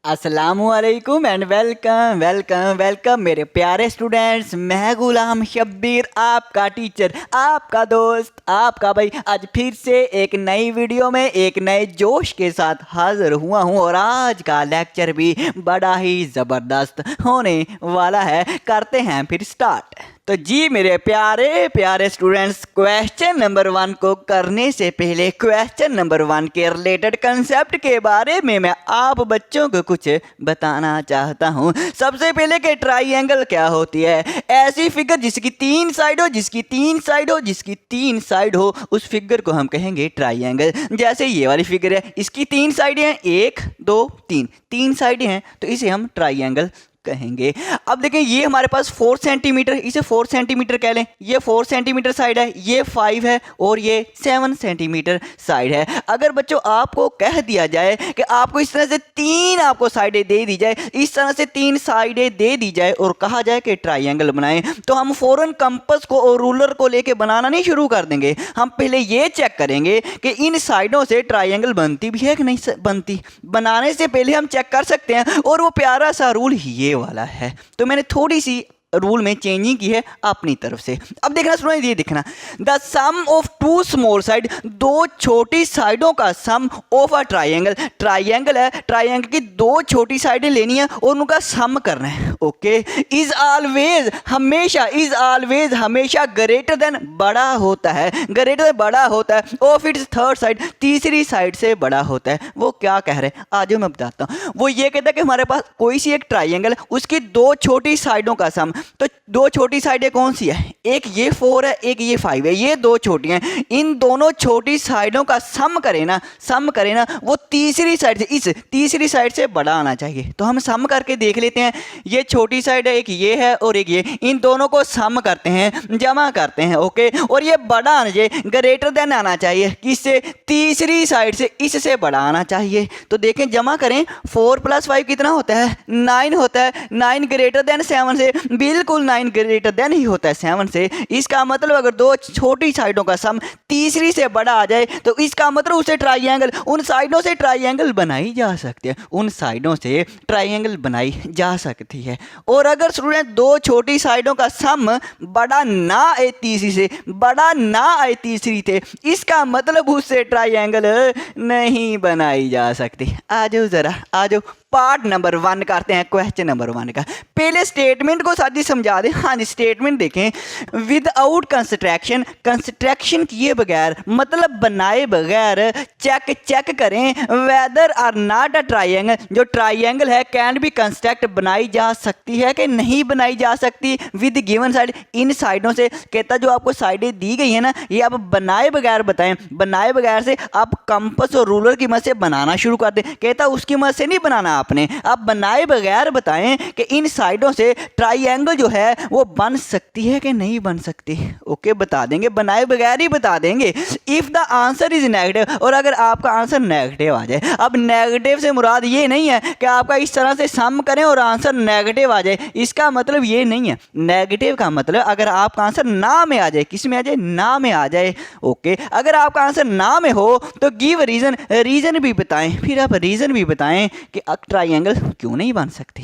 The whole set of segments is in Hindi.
अस्सलामुअलैकुम एंड वेलकम वेलकम वेलकम मेरे प्यारे स्टूडेंट्स। मैं गुलाम शब्बीर, आपका टीचर, आपका दोस्त, आपका भाई आज फिर से एक नई वीडियो में एक नए जोश के साथ हाजिर हुआ हूँ। और आज का लेक्चर भी बड़ा ही ज़बरदस्त होने वाला है। करते हैं फिर स्टार्ट। तो जी मेरे प्यारे प्यारे स्टूडेंट्स, क्वेश्चन नंबर 1 को करने से पहले क्वेश्चन नंबर 1 के रिलेटेड कंसेप्ट के बारे में मैं आप बच्चों को कुछ बताना चाहता हूँ। सबसे पहले कि ट्राइंगल क्या होती है। ऐसी फिगर जिसकी 3 साइड हो, जिसकी 3 साइड हो, जिसकी 3 साइड हो, उस फिगर को हम कहेंगे ट्राइंगल। जैसे ये वाली फिगर है, इसकी 3 साइडें हैं, 1 2 3, 3 साइडें हैं, तो इसे हम ट्राइंगल कहेंगे। अब देखें, ये हमारे पास 4 सेंटीमीटर, इसे 4 सेंटीमीटर कह लें। ये 4 सेंटीमीटर साइड है, ये 5 है और ये 7 सेंटीमीटर साइड है। अगर बच्चों आपको कह दिया जाए कि आपको इस तरह से 3 आपको साइडें दे दी जाए, इस तरह से 3 साइडें दे दी जाए और कहा जाए कि ट्राइंगल बनाएं, तो हम फौरन कंपास को और रूलर को लेके बनाना नहीं शुरू कर देंगे। हम पहले ये चेक करेंगे कि इन साइडों से ट्राइंगल बनती भी है कि नहीं बनती। बनाने से पहले हम चेक कर सकते हैं, और वो प्यारा सा रूल ये वाला है। तो मैंने थोड़ी सी रूल में चेंजिंग की है अपनी तरफ से। अब देखना स्टूडेंट, ये देखना, the sum of 2 small side, 2 छोटी साइडों का sum of a triangle. Triangle है, ट्राइंगल की 2 छोटी साइडें लेनी है और उनका सम करना है। ओके, इज ऑलवेज, हमेशा, इज ऑलवेज हमेशा ग्रेटर देन, बड़ा होता है, ग्रेटर देन बड़ा होता है, ऑफ इट्स थर्ड साइड, तीसरी साइड से बड़ा होता है। वो क्या कह रहे हैं आज मैं बताता हूँ। वो ये कहता है कि हमारे पास कोई सी एक ट्राइंगल, उसकी 2 छोटी साइडों का सम, तो 2 छोटी साइडें कौन सी है, एक ये 4 है, एक ये 5 है, ये 2 छोटी हैं। इन दोनों छोटी साइडों का सम करें ना, सम करें ना, वो तीसरी साइड से, इस तीसरी साइड से बड़ा आना चाहिए। तो हम सम करके देख लेते हैं। ये छोटी साइड है, एक ये है और एक ये, इन दोनों को सम करते हैं, जमा करते हैं। ओके, और ये बड़ा आना चाहिए, ग्रेटर देन आना चाहिए, किससे, तीसरी साइड से, इससे बड़ा आना चाहिए। तो देखें, जमा करें, 4 + 5 कितना होता है, 9 होता है। 9 ग्रेटर देन 7 से, बिल्कुल 9 ग्रेटर देन ही होता है 7 से। इसका मतलब अगर 2 छोटी साइडों का सम तीसरी से बड़ा आ जाए, तो इसका मतलब उसे ट्राइंगल, उन साइडों से ट्राइंगल बनाई जा सकती है, उन साइडों से ट्राइंगल बनाई जा सकती है। और अगर स्टूडेंट 2 छोटी साइडों का सम बड़ा ना आए तीसरी से, बड़ा ना आए तीसरी से, इसका मतलब उससे ट्राइंगल नहीं बनाई जा सकती। आ जाओ जरा, आ जाओ, पार्ट नंबर 1 करते हैं, क्वेश्चन नंबर 1 का। पहले स्टेटमेंट को साथ ही समझा दें। हाँ जी, स्टेटमेंट देखें, विदाउट कंस्ट्रक्शन, कंस्ट्रक्शन किए बगैर, मतलब बनाए बगैर, चेक करें whether or not a triangle, जो ट्राइंगल है कैन बी कंस्ट्रक्ट, बनाई जा सकती है कि नहीं बनाई जा सकती, विद गिवन साइड, इन साइडों से। कहता जो आपको साइडें दी गई है ना, ये आप बनाए बगैर बताएं, बनाए बगैर से आप कंपास और रूलर की मदद से बनाना शुरू कर दें। कहता उसकी मदद से नहीं बनाना आपने, आप बनाए बगैर बताएं कि इन साइडों से ट्राइंगल जो है वो बन सकती है कि नहीं बन सकती। ओके, बता देंगे, बनाए बगैर ही बता देंगे। If the answer is negative, और अगर आपका आंसर नेगेटिव आ जाए, अब नेगेटिव से मुराद ये नहीं है कि आपका इस तरह से सम करें और आंसर नेगेटिव आ जाए, इसका मतलब ये नहीं है। नेगेटिव का मतलब अगर आपका आंसर ना में आ जाए, किस में आ जाए, ना में आ जाए। ओके, अगर आपका आंसर ना में हो तो गिव रीजन, रीजन भी बताएं, फिर आप रीजन भी बताएं कि ट्राइंगल क्यों नहीं बन सकती।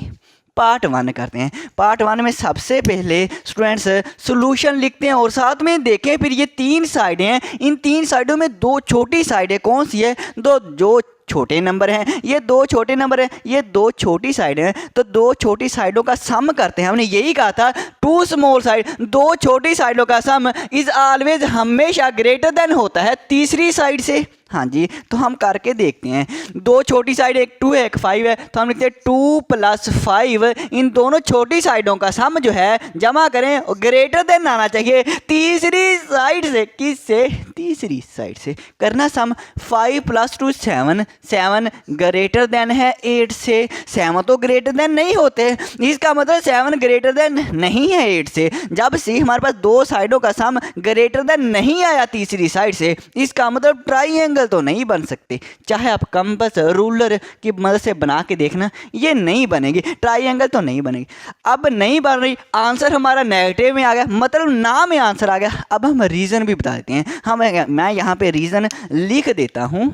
पार्ट 1 करते हैं। पार्ट 1 में सबसे पहले स्टूडेंट्स सॉल्यूशन लिखते हैं और साथ में देखें फिर ये 3 साइडें हैं, इन 3 साइडों में 2 छोटी साइडें कौन सी है, जो छोटे नंबर हैं, ये 2 छोटे नंबर हैं, ये 2 छोटी साइड हैं। तो 2 छोटी साइडों का सम करते हैं। हमने यही कहा था, 2 स्मॉल साइड, 2 छोटी साइडों का सम इज ऑलवेज, हमेशा ग्रेटर देन होता है तीसरी साइड से। हाँ जी, तो हम करके देखते हैं। 2 छोटी साइड, एक 2 है, एक 5 है, तो हम लिखते हैं 2 + 5, इन दोनों छोटी साइडों का सम जो है जमा करें, ग्रेटर देन आना चाहिए तीसरी साइड से। किससे, तीसरी साइड से करना सम। 5 + 2 7, 7 ग्रेटर देन है 8 से, 7 तो ग्रेटर देन नहीं होते, इसका मतलब 7 ग्रेटर देन नहीं है 8 से। जब से हमारे पास 2 साइडों का सम ग्रेटर देन नहीं आया तीसरी साइड से, इसका मतलब ट्राइंगल तो नहीं बन सकते। चाहे आप कंपास रूलर की मदद से बना के देखना, ये नहीं बनेगी, ट्राइंगल तो नहीं बनेगी। अब नहीं बन रही, आंसर हमारा नेगेटिव में आ गया, मतलब ना में आंसर आ गया। अब हम रीजन भी बता देते हैं। मैं यहाँ पे रीजन लिख देता हूँ।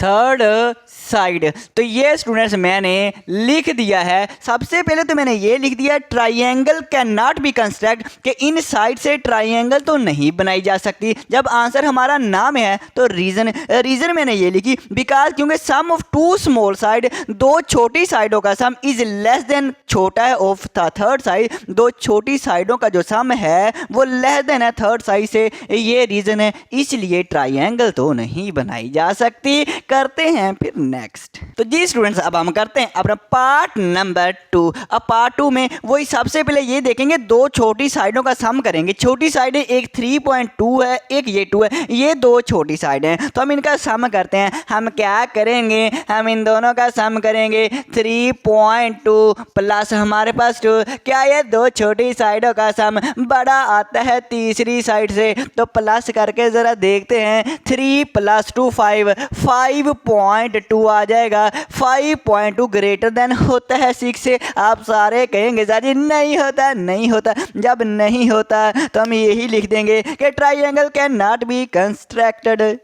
Third side. तो ये स्टूडेंट्स मैंने लिख दिया है। सबसे पहले तो मैंने ये लिख दिया triangle can not be construct, कि इन साइड से ट्राइंगल तो नहीं बनाई जा सकती। जब आंसर हमारा नाम है तो रीजन मैंने ये लिखी बिकॉज, क्योंकि सम ऑफ टू स्मॉल साइड, दो छोटी साइडों का सम इज लेस देन, छोटा है, ऑफ द थर्ड साइड, दो छोटी साइडों का जो सम है वो लेस देन है थर्ड साइड से। ये रीजन है, इसलिए ट्राइंगल तो नहीं बनाई जा सकती। करते हैं फिर नेक्स्ट। तो जी स्टूडेंट्स, अब हम करते हैं अपना पार्ट नंबर 2। अब पार्ट 2 में वही सबसे पहले ये देखेंगे, दो छोटी साइडों का सम करेंगे। छोटी साइड एक 3.2 है, एक ये 2 है, ये दो छोटी साइड हैं, तो हम इनका सम करते हैं। हम क्या करेंगे, हम इन दोनों का सम करेंगे। 3.2 प्लस हमारे पास 2, क्या ये दो छोटी साइडों का सम बड़ा आता है तीसरी साइड से, तो प्लस करके जरा देखते हैं। 3 + 2 5.2 आ जाएगा। 5.2 ग्रेटर देन होता है 6 से। आप सारे कहेंगे सर जी नहीं होता, नहीं होता। जब नहीं होता तो हम यही लिख देंगे कि triangle can not be constructed.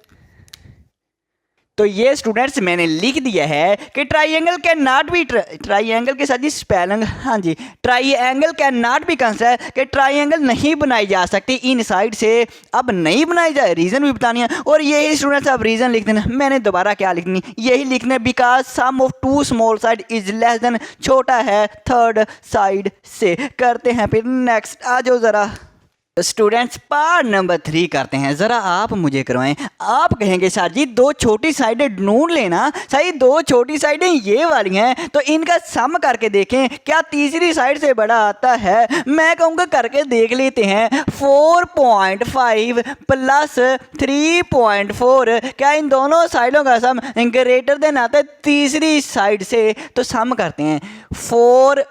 तो ये स्टूडेंट्स मैंने लिख दिया है कि triangle can not be, triangle के साथ जी स्पेलिंग, हाँ जी, triangle can not be construct, कि ट्राइंगल नहीं बनाई जा सकती इन साइड से। अब नहीं बनाई जाए, रीज़न भी बतानी है, और यही स्टूडेंट्स अब रीज़न लिख देना। मैंने दोबारा क्या लिखनी, यही लिखना, because sum of two small side is less than, छोटा है थर्ड साइड से। करते हैं फिर नेक्स्ट। आ जाओ ज़रा स्टूडेंट्स, पार्ट नंबर 3 करते हैं। ज़रा आप मुझे करवाएं। आप कहेंगे सर जी दो छोटी साइडें ढूंढ लेना। सही, दो छोटी साइडें ये वाली हैं, तो इनका सम करके देखें क्या तीसरी साइड से बड़ा आता है। मैं कहूँगा करके देख लेते हैं। 4.5 + 3.4, क्या इन दोनों साइडों का सम ग्रेटर देन आता है तीसरी साइड से। तो सम करते हैं। 4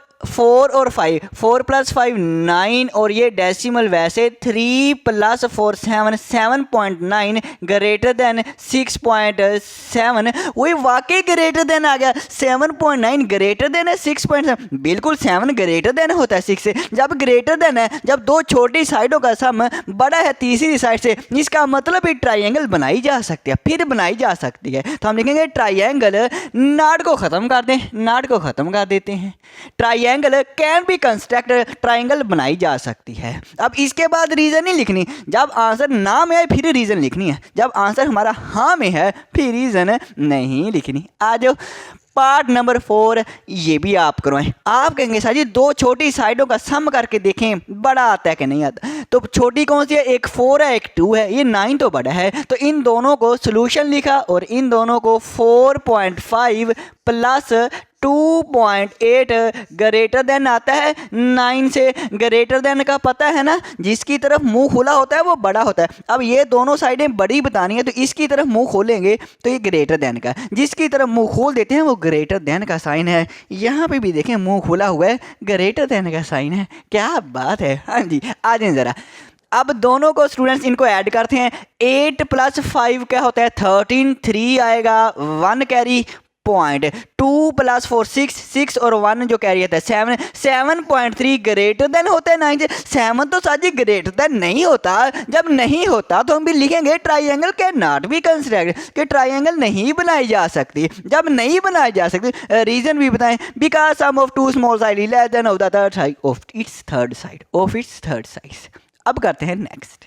और 5, 4 + 5 9, और ये डेसिमल वैसे 3 + 4 7, 7.9 ग्रेटर देन 6.7। वही वाकई ग्रेटर देन आ गया। 7.9 ग्रेटर देन है 6.7, बिल्कुल 7 ग्रेटर देन होता है 6 से। जब ग्रेटर देन है, जब दो छोटी साइडों का सम बड़ा है तीसरी साइड से, इसका मतलब ही ट्राइंगल बनाई जा सकती है, फिर बनाई जा सकती है। तो हम लिखेंगे ट्राइंगल, नॉट को ख़त्म कर दें, नॉट को ख़त्म कर देते हैं। Triangle can be constructed, triangle बनाई जा सकती है। अब इसके बाद रीजन नहीं लिखनी, जब आंसर ना में है फिर रीजन लिखनी है। जब आंसर हमारा हाँ में है फिर रीजन नहीं लिखनी। आ जाओ पार्ट नंबर 4, ये भी आप करवाएं। आप कहेंगे सर जी दो छोटी साइडों का सम करके देखें बड़ा आता है कि नहीं आता। तो छोटी कौन सी है, एक 4 है, एक 2 है, ये 9 तो बड़ा है। तो इन दोनों को सोल्यूशन लिखा और इन दोनों को 4.5 + 2.8 ग्रेटर देन आता है 9 से। ग्रेटर देन का पता है ना, जिसकी तरफ मुंह खुला होता है वो बड़ा होता है। अब ये दोनों साइडें बड़ी बतानी है, तो इसकी तरफ मुंह खोलेंगे तो ये ग्रेटर देन का, जिसकी तरफ मुंह खोल देते हैं वो ग्रेटर देन का साइन है। यहाँ पे भी देखें मुंह खुला हुआ है, ग्रेटर देन का साइन है। क्या बात है। हाँ जी, आ जाए ज़रा। अब दोनों को स्टूडेंट्स इनको ऐड करते हैं। 8 + 5 क्या होता है 13, 3 आएगा, 1 कैरी पॉइंट। 2 + 4 6, 6 और 1 जो कैरी आता है 7, 7.3 ग्रेटर देन होता है 9 से। 7 तो साजी ग्रेटर देन नहीं होता। जब नहीं होता तो हम भी लिखेंगे triangle can not be constructed, कि ट्राइंगल नहीं बनाई जा सकती। जब नहीं बनाई जा सकती, रीजन भी बताएं, because sum of two small side is less than of the third side of its third side. अब करते हैं नेक्स्ट।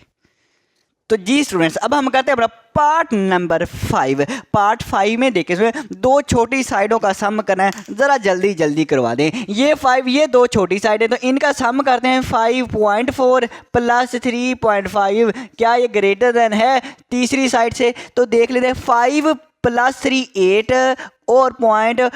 तो जी स्टूडेंट्स, अब हम करते हैं अपना पार्ट नंबर 5। पार्ट 5 में देखिए इसमें दो छोटी साइडों का सम करना है। ज़रा जल्दी जल्दी करवा दें। ये 5, ये दो छोटी साइड है, तो इनका सम करते हैं। 5.4 + 3.5, क्या ये ग्रेटर देन है तीसरी साइड से। तो देख लेते हैं। 5 + 3 8 और 5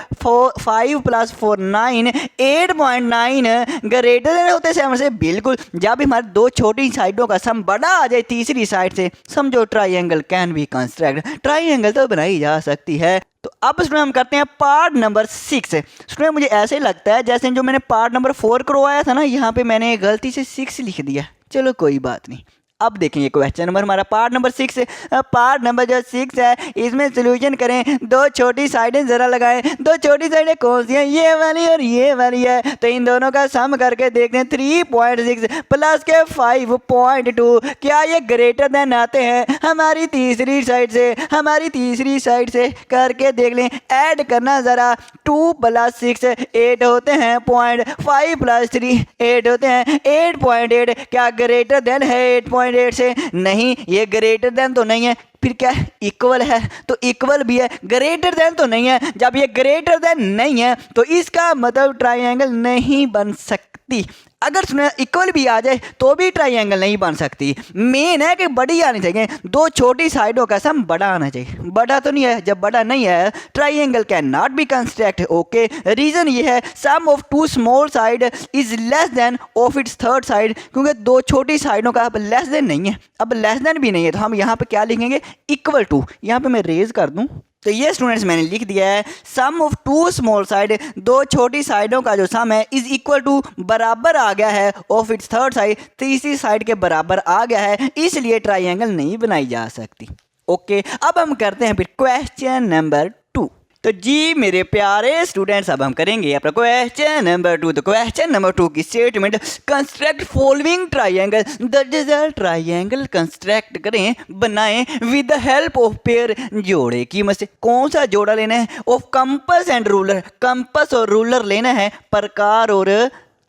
+ 4 9, 8.9 ग्रेटर देन होते हैं 7 से। बिल्कुल, जब हमारे दो छोटी साइडों का सम बड़ा आ जाए तीसरी साइड से, समझो triangle can be construct, triangle तो बनाई जा सकती है। तो अब स्टूडेंट हम करते हैं पार्ट नंबर 6। स्टूडेंट मुझे ऐसे लगता है जैसे जो मैंने पार्ट नंबर 4 करवाया था ना, यहाँ पे मैंने गलती से 6 लिख दिया। चलो कोई बात नहीं, अब देखेंगे क्वेश्चन नंबर हमारा पार्ट नंबर 6 है। पार्ट नंबर जो 6 है इसमें सोल्यूशन करें। दो छोटी साइडें जरा लगाएं। दो छोटी साइडें कौन सी हैं? ये वाली और ये वाली है। तो इन दोनों का सम करके देखते हैं 3.6 प्लस के 5.2 क्या ये ग्रेटर देन आते हैं हमारी तीसरी साइड से? हमारी तीसरी साइड से करके देख लें। ऐड करना ज़रा 2 + 6 8 होते हैं 0.5 + 3 8 होते हैं 8.8। क्या ग्रेटर देन है 8.8 से? नहीं, ये ग्रेटर देन तो नहीं है। फिर क्या है? इक्वल है। तो इक्वल भी है, ग्रेटर देन तो नहीं है। जब ये ग्रेटर देन नहीं है तो इसका मतलब ट्राइंगल नहीं बन सकती। अगर सुने इक्वल भी आ जाए तो भी ट्राइंगल नहीं बन सकती। मेन है कि बड़ी आनी चाहिए। दो छोटी साइडों का सम बड़ा आना चाहिए। बड़ा तो नहीं है। जब बड़ा नहीं है triangle can not be construct. Okay, reason ये है sum of 2 small side is less than of its third side. क्योंकि दो छोटी साइडों का अब लेस देन नहीं है। अब लेस देन भी नहीं है तो हम यहाँ पे क्या लिखेंगे? Equal to. यहाँ पे मैं रेज कर दूँ तो ये स्टूडेंट्स मैंने लिख दिया है सम ऑफ 2 स्मॉल साइड, दो छोटी साइडों का जो सम है इज इक्वल टू बराबर आ गया है ऑफ इट्स थर्ड साइड, तीसरी साइड के बराबर आ गया है, इसलिए ट्राइंगल नहीं बनाई जा सकती। ओके, अब हम करते हैं फिर क्वेश्चन नंबर 2। तो जी मेरे प्यारे स्टूडेंट्स अब हम करेंगे अपना क्वेश्चन नंबर 2। तो क्वेश्चन नंबर 2 की statement construct following triangle. The triangle construct करें, बनाएं with the help of pair, जोड़े की मदद से। कौन सा जोड़ा लेना है? Of compass and ruler, compass और रूलर लेना है, प्रकार और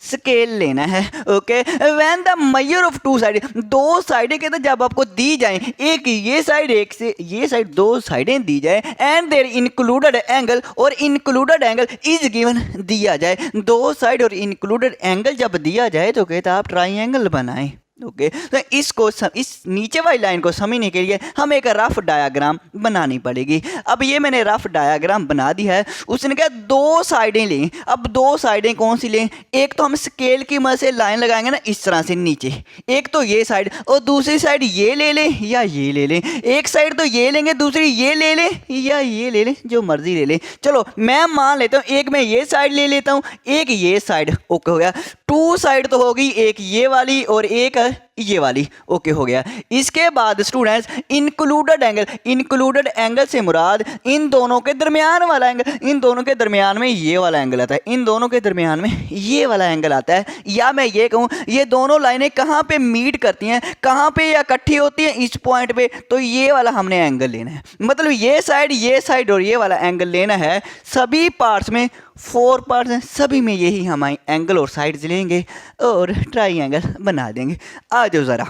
स्केल लेना है। Okay, when the measure of 2 side, दो साइडें कहते हैं जब आपको दी जाए, एक ये साइड एक से ये साइड, दो साइडें दी जाए एंड देयर इंक्लूडेड एंगल, और इंक्लूडेड एंगल इज गिवन दिया जाए। दो साइड और इंक्लूडेड एंगल जब दिया जाए तो कहता है आप ट्राइंगल बनाएं। ओके, तो इसको इस नीचे वाली लाइन को समझने के लिए हम एक रफ डायग्राम बनानी पड़ेगी। अब ये मैंने रफ डायग्राम बना दी है। उसने कहा दो साइडें लें। अब दो साइडें कौन सी लें? एक तो हम स्केल की मदद से लाइन लगाएंगे ना इस तरह से नीचे, एक तो ये साइड और दूसरी साइड ये ले लें या ये ले लें। एक साइड तो ये लेंगे, दूसरी ये ले लें या ये ले लें, जो मर्जी ले लें। चलो मैं मान लेता हूँ एक मैं ये साइड ले लेता हूँ, एक ये साइड। ओके हो गया। 2 साइड तो होगी, एक ये वाली और एक ये वाली। ओके हो गया। इसके बाद students included angle, included angle से मुराद इन दोनों के दरमियान वाला एंगल। इन दोनों के दरमियान में ये वाला एंगल आता है, इन दोनों के दरमियान में ये वाला एंगल आता है। या मैं ये कहूँ ये दोनों लाइनें कहाँ पे मीट करती हैं, कहाँ पे या इकट्ठी होती हैं? इस पॉइंट पे। तो ये वाला हमने एंगल लेना है, मतलब ये साइड और ये वाला एंगल लेना है। सभी पार्ट्स में 4 पार्ट्स हैं, सभी में यही हम एंगल और साइड्स लेंगे और ट्राइंगल बना देंगे। आ जाओ ज़रा।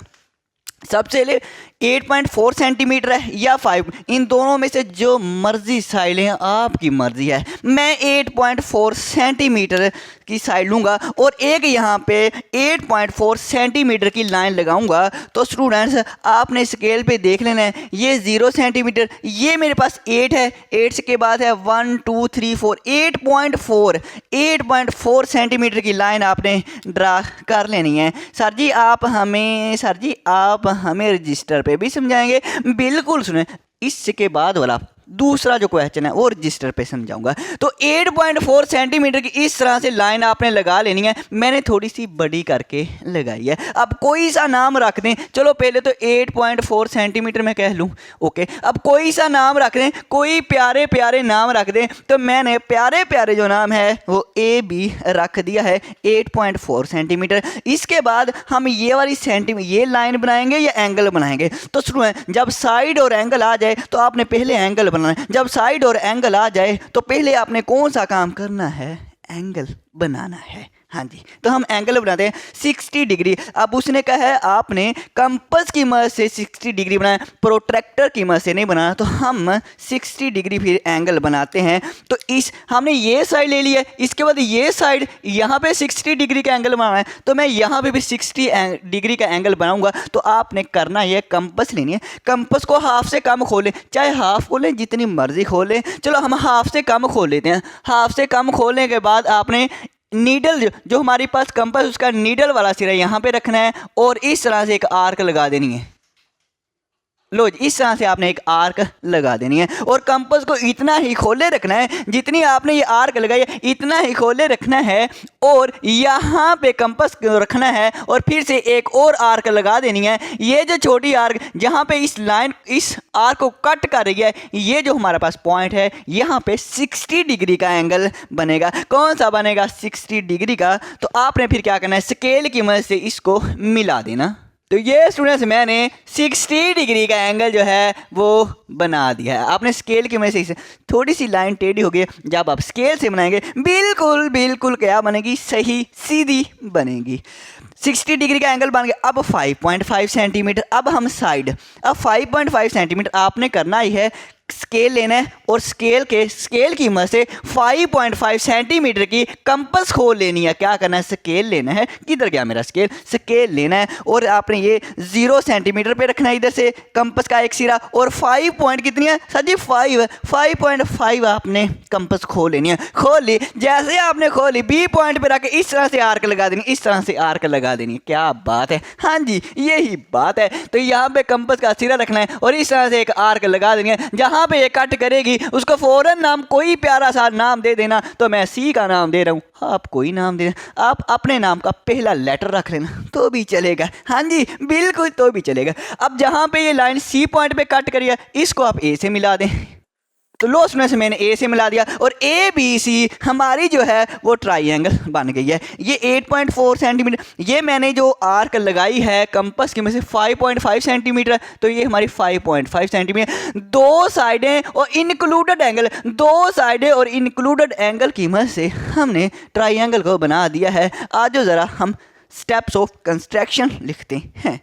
सबसे ले 8.4 सेंटीमीटर है या 5, इन दोनों में से जो मर्जी साइड है आपकी मर्जी है। मैं 8.4 सेंटीमीटर की साइड लूँगा और एक यहाँ पे 8.4 सेंटीमीटर की लाइन लगाऊंगा। तो स्टूडेंट्स आपने स्केल पे देख लेना है, ये 0 सेंटीमीटर, ये मेरे पास 8 है, 8 के बाद है 1 2 3 4, 8.4 सेंटीमीटर की लाइन आपने ड्रा कर लेनी है। सर जी आप हमें रजिस्टर पे भी समझाएंगे? बिल्कुल सुने, इसके बाद वाला दूसरा जो क्वेश्चन है वो रजिस्टर पे समझाऊंगा। तो 8.4 सेंटीमीटर की इस तरह से लाइन आपने लगा लेनी है। मैंने थोड़ी सी बड़ी करके लगाई है। अब कोई सा नाम रख दें। चलो पहले तो 8.4 सेंटीमीटर में कह लूँ। ओके, अब कोई सा नाम रख दें, कोई प्यारे प्यारे नाम रख दें। तो मैंने प्यारे प्यारे जो नाम है वो AB रख दिया है 8.4 सेंटीमीटर। इसके बाद हम ये वाली ये लाइन बनाएंगे या एंगल बनाएंगे? तो सुनो, जब साइड और एंगल आ जाए तो आपने पहले एंगल बनाना है। जब साइड और एंगल आ जाए तो पहले आपने कौन सा काम करना है? एंगल बनाना है। हाँ जी, तो हम एंगल बनाते हैं 60 डिग्री। अब उसने कहा है आपने कंपास की मदद से 60 डिग्री बनाया, प्रोट्रैक्टर की मदद से नहीं बनाना। तो हम 60 डिग्री फिर एंगल बनाते हैं। तो इस हमने ये साइड ले लिया है, इसके बाद ये साइड यहाँ पे 60 डिग्री का एंगल बनाना है। तो मैं यहाँ पे भी 60 डिग्री का एंगल बनाऊंगा। तो आपने करना ये कंपास लेनी है। कंपास को हाफ से कम खोलें, चाहे हाफ खोलें जितनी मर्जी खोलें। चलो हम हाफ से कम खोल लेते हैं। हाफ से कम खोलने के बाद आपने नीडल जो हमारे पास कंपास उसका नीडल वाला सिरा यहाँ पे रखना है और इस तरह से एक आर्क लगा देनी है। लो जी, इस तरह से आपने एक आर्क लगा देनी है और कंपास को इतना ही खोले रखना है, जितनी आपने ये आर्क लगाई है इतना ही खोले रखना है और यहाँ पे कंपास को रखना है और फिर से एक और आर्क लगा देनी है। ये जो छोटी आर्क जहाँ पे इस लाइन इस आर्क को कट कर रही है, ये जो हमारे पास पॉइंट है यहाँ पे 60 डिग्री का एंगल बनेगा। कौन सा बनेगा? 60 डिग्री का। तो आपने फिर क्या करना है, स्केल की मदद से इसको मिला देना। तो ये स्टूडेंट्स मैंने 60 डिग्री का एंगल जो है वो बना दिया है। आपने स्केल की वजह से थोड़ी सी लाइन टेढ़ी हो गई, जब आप स्केल से बनाएंगे बिल्कुल बिल्कुल क्या बनेगी, सही सीधी बनेगी। 60 डिग्री का एंगल बन गया। अब 5.5 सेंटीमीटर, अब हम साइड, अब 5.5 सेंटीमीटर आपने करना ही है, स्केल लेना है और स्केल की मदद से 5.5 सेंटीमीटर की कंपास खोल लेनी है। क्या करना है, स्केल लेना है, किधर गया मेरा स्केल, स्केल लेना है और आपने ये 0 सेंटीमीटर पे रखना है इधर से कंपास का एक सिरा, और 5 पॉइंट कितनी है सर जी, 5.5 आपने कंपास खोल लेनी है। खोल ली, जैसे आपने खोली बी पॉइंट पे रख के इस तरह से आर्क लगा देनी, इस तरह से आर्क लगा देनी। क्या बात है, हाँ जी यही बात है। तो यहाँ पे कंपास का सिरा रखना है और इस तरह से एक आर्क लगा देंगे। जहाँ पे ये कट करेगी उसको फौरन नाम कोई प्यारा सा नाम दे देना। तो मैं सी का नाम दे रहा हूँ, आप कोई नाम दे देना, आप अपने नाम का पहला लेटर रख लेना तो भी चलेगा। हाँ जी बिल्कुल, तो भी चलेगा। अब जहाँ पे ये लाइन सी पॉइंट पे कट करी है इसको आप ए से मिला दें। तो लो उसमें से मैंने ए से मिला दिया और ए बी सी हमारी जो है वो ट्राइंगल बन गई है। ये 8.4 सेंटीमीटर, ये मैंने जो आर्क लगाई है कंपास की में से 5.5 सेंटीमीटर, तो ये हमारी 5.5 सेंटीमीटर। दो साइडें और इंक्लूडेड एंगल, दो साइडें और इंक्लूडेड एंगल की मदद से हमने ट्राइंगल को बना दिया है। आज जो ज़रा हम स्टेप्स ऑफ कंस्ट्रक्शन लिखते हैं।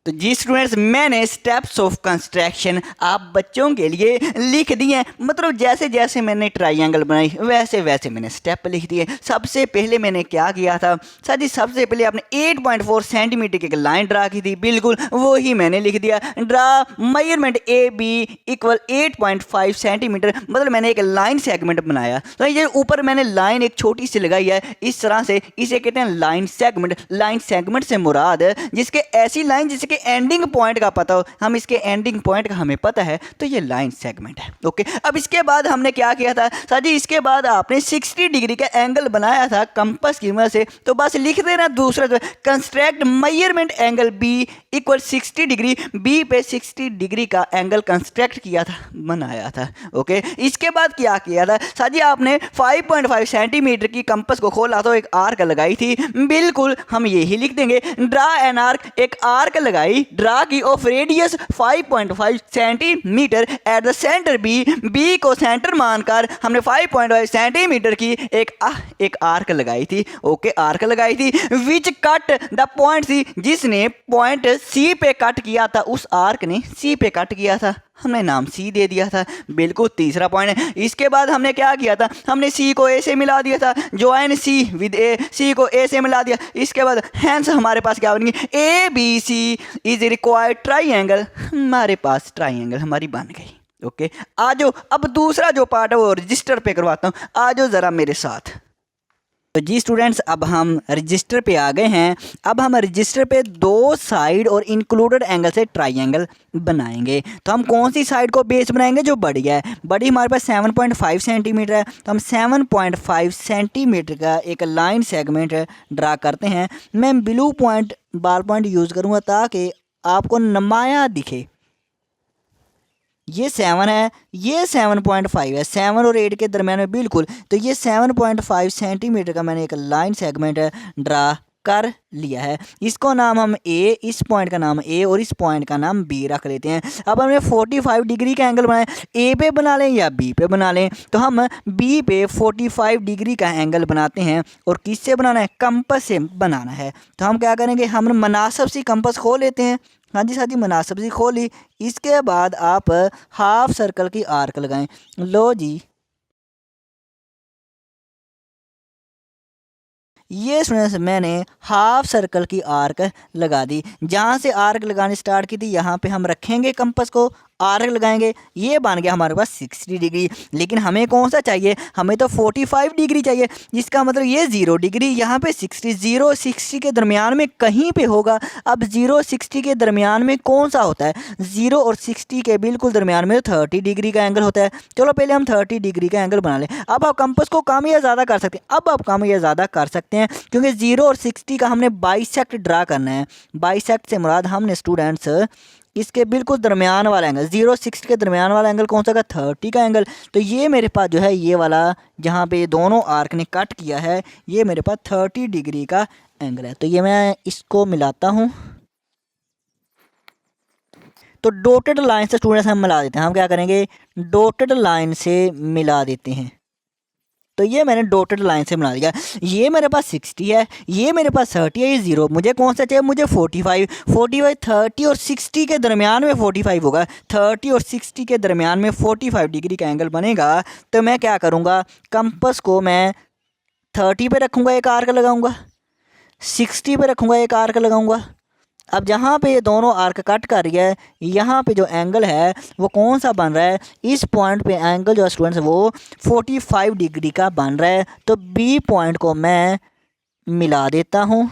तो जी स्टूडेंट्स, मैंने स्टेप्स ऑफ कंस्ट्रक्शन आप बच्चों के लिए लिख दिए। मतलब जैसे जैसे मैंने ट्राइंगल बनाई वैसे वैसे मैंने स्टेप लिख दिए। सबसे पहले मैंने क्या किया था सर जी, सबसे पहले आपने 8.4 सेंटीमीटर की एक लाइन ड्रा की थी, बिल्कुल वो ही मैंने लिख दिया। Draw measurement A B equal 8.5 centimetre, मतलब मैंने एक लाइन सेगमेंट बनाया। तो ये ऊपर मैंने लाइन एक छोटी सी लगाई है इस तरह से, इसे कहते हैं लाइन सेगमेंट। लाइन सेगमेंट से मुराद जिसके ऐसी लाइन जिसके एंडिंग पॉइंट का पता हो, हम इसके एंडिंग पॉइंट का हमें पता है, तो ये लाइन सेगमेंट है। ओके, अब इसके बाद हमने क्या किया था सर जी, इसके बाद आपने 60 डिग्री का एंगल बनाया था कंपास की मदद से। तो बस लिख देना दूसरा जो construct measurement angle B equal 60 degree, B पे 60 डिग्री का एंगल कंस्ट्रक्ट किया था, बनाया था। ओके, इसके बाद क्या किया था सर जी, आपने 5.5 सेंटीमीटर की कंपास को खोला तो एक आर्क लगाई थी। बिल्कुल हम यही लिख देंगे, ड्रा एन आर्क, एक आर्क लगाई, ड्रा की of radius 5.5 centimetre at the centre B, B को सेंटर मानकर हमने 5.5 सेंटीमीटर की एक आर्क लगाई थी। ओके, आर्क लगाई थी which cut the point C, जिसने पॉइंट सी पे कट किया था, उस आर्क ने सी पे कट किया था, हमने नाम सी दे दिया था। बिल्कुल तीसरा पॉइंट है। इसके बाद हमने क्या किया था, हमने सी को ए से मिला दिया था, join C with A, C को ए से मिला दिया। इसके बाद हैंस हमारे पास क्या बनेगी, A B C is required triangle, हमारे पास ट्राइंगल हमारी बन गई। ओके, आ जाओ अब दूसरा जो पार्ट है वो रजिस्टर पे करवाता हूँ, आ जाओ ज़रा मेरे साथ। तो जी स्टूडेंट्स, अब हम रजिस्टर पे आ गए हैं। अब हम रजिस्टर पे दो साइड और इंक्लूडेड एंगल से ट्राइंगल बनाएंगे। तो हम कौन सी साइड को बेस बनाएंगे, जो बड़ी है। बड़ी हमारे पास 7.5 सेंटीमीटर है, तो हम 7.5 सेंटीमीटर का एक लाइन सेगमेंट ड्रा करते हैं। मैं ब्लू पॉइंट बार पॉइंट यूज़ करूँगा ताकि आपको नुमाया दिखे। ये 7 है, ये 7.5 है, 7 और 8 के दरम्यान में बिल्कुल। तो ये 7.5 सेंटीमीटर का मैंने एक लाइन सेगमेंट ड्रा कर लिया है। इसको नाम हम ए, इस पॉइंट का नाम ए और इस पॉइंट का नाम बी रख लेते हैं। अब हमने 45 डिग्री का एंगल बनाया, ए पे बना लें या बी पे बना लें। तो हम बी पे 45 डिग्री का एंगल बनाते हैं और किससे बनाना है, कंपास से बनाना है। तो हम क्या करेंगे, हम मुनासिब सी कंपास खो लेते हैं। हाँ जी साथी, मुनासिब सी खोली। इसके बाद आप हाफ सर्कल की आर्क लगाएं। लो जी, ये स्टूडेंट्स मैंने हाफ सर्कल की आर्क लगा दी। जहाँ से आर्क लगानी स्टार्ट की थी यहाँ पे हम रखेंगे कंपास को आर्क लगाएंगे, ये बन गया हमारे पास 60 डिग्री। लेकिन हमें कौन सा चाहिए, हमें तो 45 डिग्री चाहिए, जिसका मतलब ये 0 डिग्री, यहाँ पे 60, 0 60 के दरमियान में कहीं पे होगा। अब 0 60 के दरमियान में कौन सा होता है, 0 और 60 के बिल्कुल दरमियान में 30 डिग्री का एंगल होता है। चलो पहले हम 30 डिग्री का एंगल बना लें। अब आप कंपास को कम या ज़्यादा कर सकते हैं, अब आप कम या ज़्यादा कर सकते हैं, क्योंकि 0 और 60 का हमने बाइसेक्ट ड्रा करना है। बाइसेक्ट से मुराद हमने स्टूडेंट्स इसके बिल्कुल दरमियान वाला एंगल, 0 60 के दरमियान वाला एंगल कौन सा का, 30 का एंगल। तो ये मेरे पास जो है ये वाला जहाँ पे दोनों आर्क ने कट किया है, ये मेरे पास 30 डिग्री का एंगल है। तो ये मैं इसको मिलाता हूँ। तो डॉटेड लाइन से स्टूडेंट्स हम मिला देते हैं। हम क्या करेंगे, डॉटेड लाइन से मिला देते हैं। तो ये मैंने डॉटेड लाइन से बना दिया। ये मेरे पास 60 है, ये मेरे पास 30 है, ये 0। मुझे कौन सा चाहिए, मुझे 45। 30 और 60 के दरमियान में 45 होगा। 30 और 60 के दरमियान में 45 डिग्री का एंगल बनेगा। तो मैं क्या करूँगा, कंपास को मैं 30 पे रखूँगा, एक आर्क लगाऊँगा, 60 पे रखूँगा, एक आर्क लगाऊँगा। अब जहाँ पे ये दोनों आर्क कट कर रही है, यहाँ पे जो एंगल है वो कौन सा बन रहा है, इस पॉइंट पे एंगल जो स्टूडेंट्स वो 45 डिग्री का बन रहा है। तो बी पॉइंट को मैं मिला देता हूँ।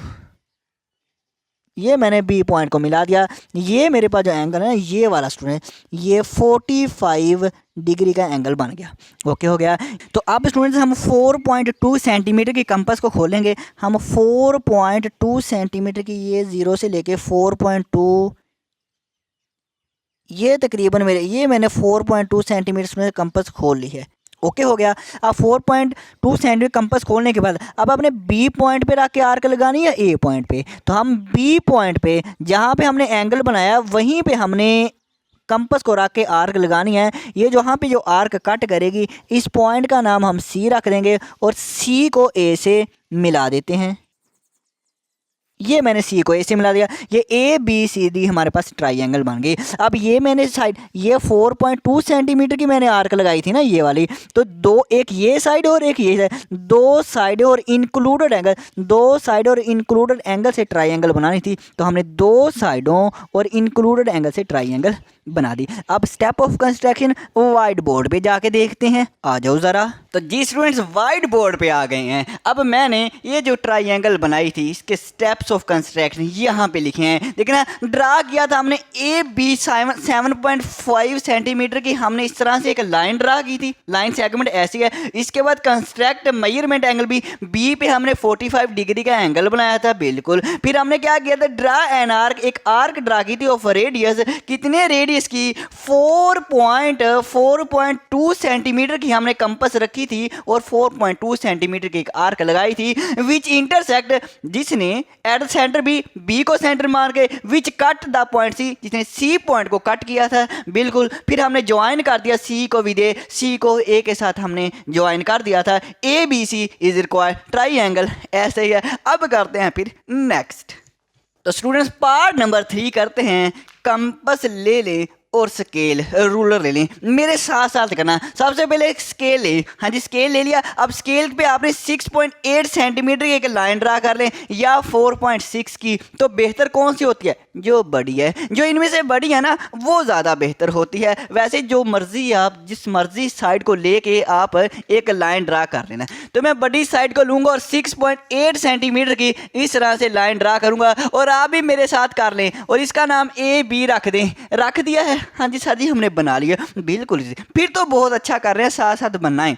ये मैंने बी पॉइंट को मिला दिया। ये मेरे पास जो एंगल है ये वाला स्टूडेंट, ये 45 डिग्री का एंगल बन गया। ओके हो गया। तो अब स्टूडेंट्स हम 4.2 सेंटीमीटर की कंपास को खोलेंगे। हम 4.2 सेंटीमीटर की, ये 0 से लेके 4.2, ये तकरीबन ये मैंने 4.2 सेंटीमीटर में कंपास खोल ली है। ओके हो गया। अब 4.2 सेंटीमीटर कंपास खोलने के बाद अब आपने बी पॉइंट पे रख के आर्क लगानी है ए पॉइंट पे। तो हम बी पॉइंट पे जहाँ पे हमने एंगल बनाया वहीं पे हमने कंपास को रख के आर्क लगानी है। ये जहाँ पे जो आर्क कट करेगी, इस पॉइंट का नाम हम सी रख देंगे और सी को ए से मिला देते हैं। ये मैंने सी को ए से मिला दिया। ये ए बी सी डी हमारे पास ट्राइंगल बन गई। अब ये मैंने साइड, ये 4.2 सेंटीमीटर की मैंने आर्क लगाई थी ना ये वाली, तो दो, एक ये साइड और एक ये साइड, दो साइड और इंक्लूडेड एंगल, दो साइड और इंक्लूडेड एंगल से ट्राइंगल बनानी थी। तो हमने दो साइडों और इंक्लूडेड एंगल से ट्राइंगल बना दी। अब step of construction white board पे जाके देखते हैं, आ जाओ ज़रा। तो जी स्टूडेंट्स वाइट बोर्ड पे आ गए हैं। अब मैंने ये जो ट्राइंगल बनाई थी इसके स्टेप्स ऑफ कंस्ट्रक्शन यहाँ पे लिखे हैं। देखना, ड्रा किया था हमने ए बी 7.5 सेंटीमीटर की, हमने इस तरह से एक लाइन ड्रा की थी। लाइन सेगमेंट ऐसी है। इसके बाद कंस्ट्रक्ट मेजरमेंट एंगल बी पे हमने 45 डिग्री का एंगल बनाया था, बिल्कुल। फिर हमने क्या किया था, ड्रा एन आर्क, एक आर्क ड्रा की थी ऑफ रेडियस, कितने रेडियस की, 4.2 सेंटीमीटर की हमने कंपास रखी थी और 4.2 सेंटीमीटर की एक आर्क लगाई थी, विच इंटरसेक्ट, जिसने एट द सेंटर बी को सेंटर मान के, which cut the point C, जिसने सी पॉइंट को कट किया था, बिल्कुल। फिर हमने ज्वाइन कर दिया सी को विद ए, सी को ए के साथ हमने ज्वाइन कर दिया था। A B C is required triangle, ऐसे ही है। अब करते हैं फिर नेक्स्ट। तो स्टूडेंट्स पार्ट नंबर 3 करते हैं। कंपास ले लें और स्केल रूलर ले लें, मेरे साथ साथ करना। सबसे पहले एक स्केल ले, हाँ जी स्केल ले लिया। अब स्केल पे आपने 6.8 सेंटीमीटर की एक लाइन ड्रा कर लें या 4.6 की। तो बेहतर कौन सी होती है, जो बड़ी है। जो इनमें से बड़ी है ना वो ज़्यादा बेहतर होती है। वैसे जो मर्जी आप जिस मर्जी साइड को लेके आप एक लाइन ड्रा कर लेना। तो मैं बड़ी साइड को लूँगा और 6.8 सेंटीमीटर की इस तरह से लाइन ड्रा करूँगा और आप भी मेरे साथ कर लें और इसका नाम ए बी रख दें। रख दिया है, हाँ जी सर जी हमने बना लिया, बिल्कुल। फिर तो बहुत अच्छा कर रहे हैं, साथ साथ बनना है।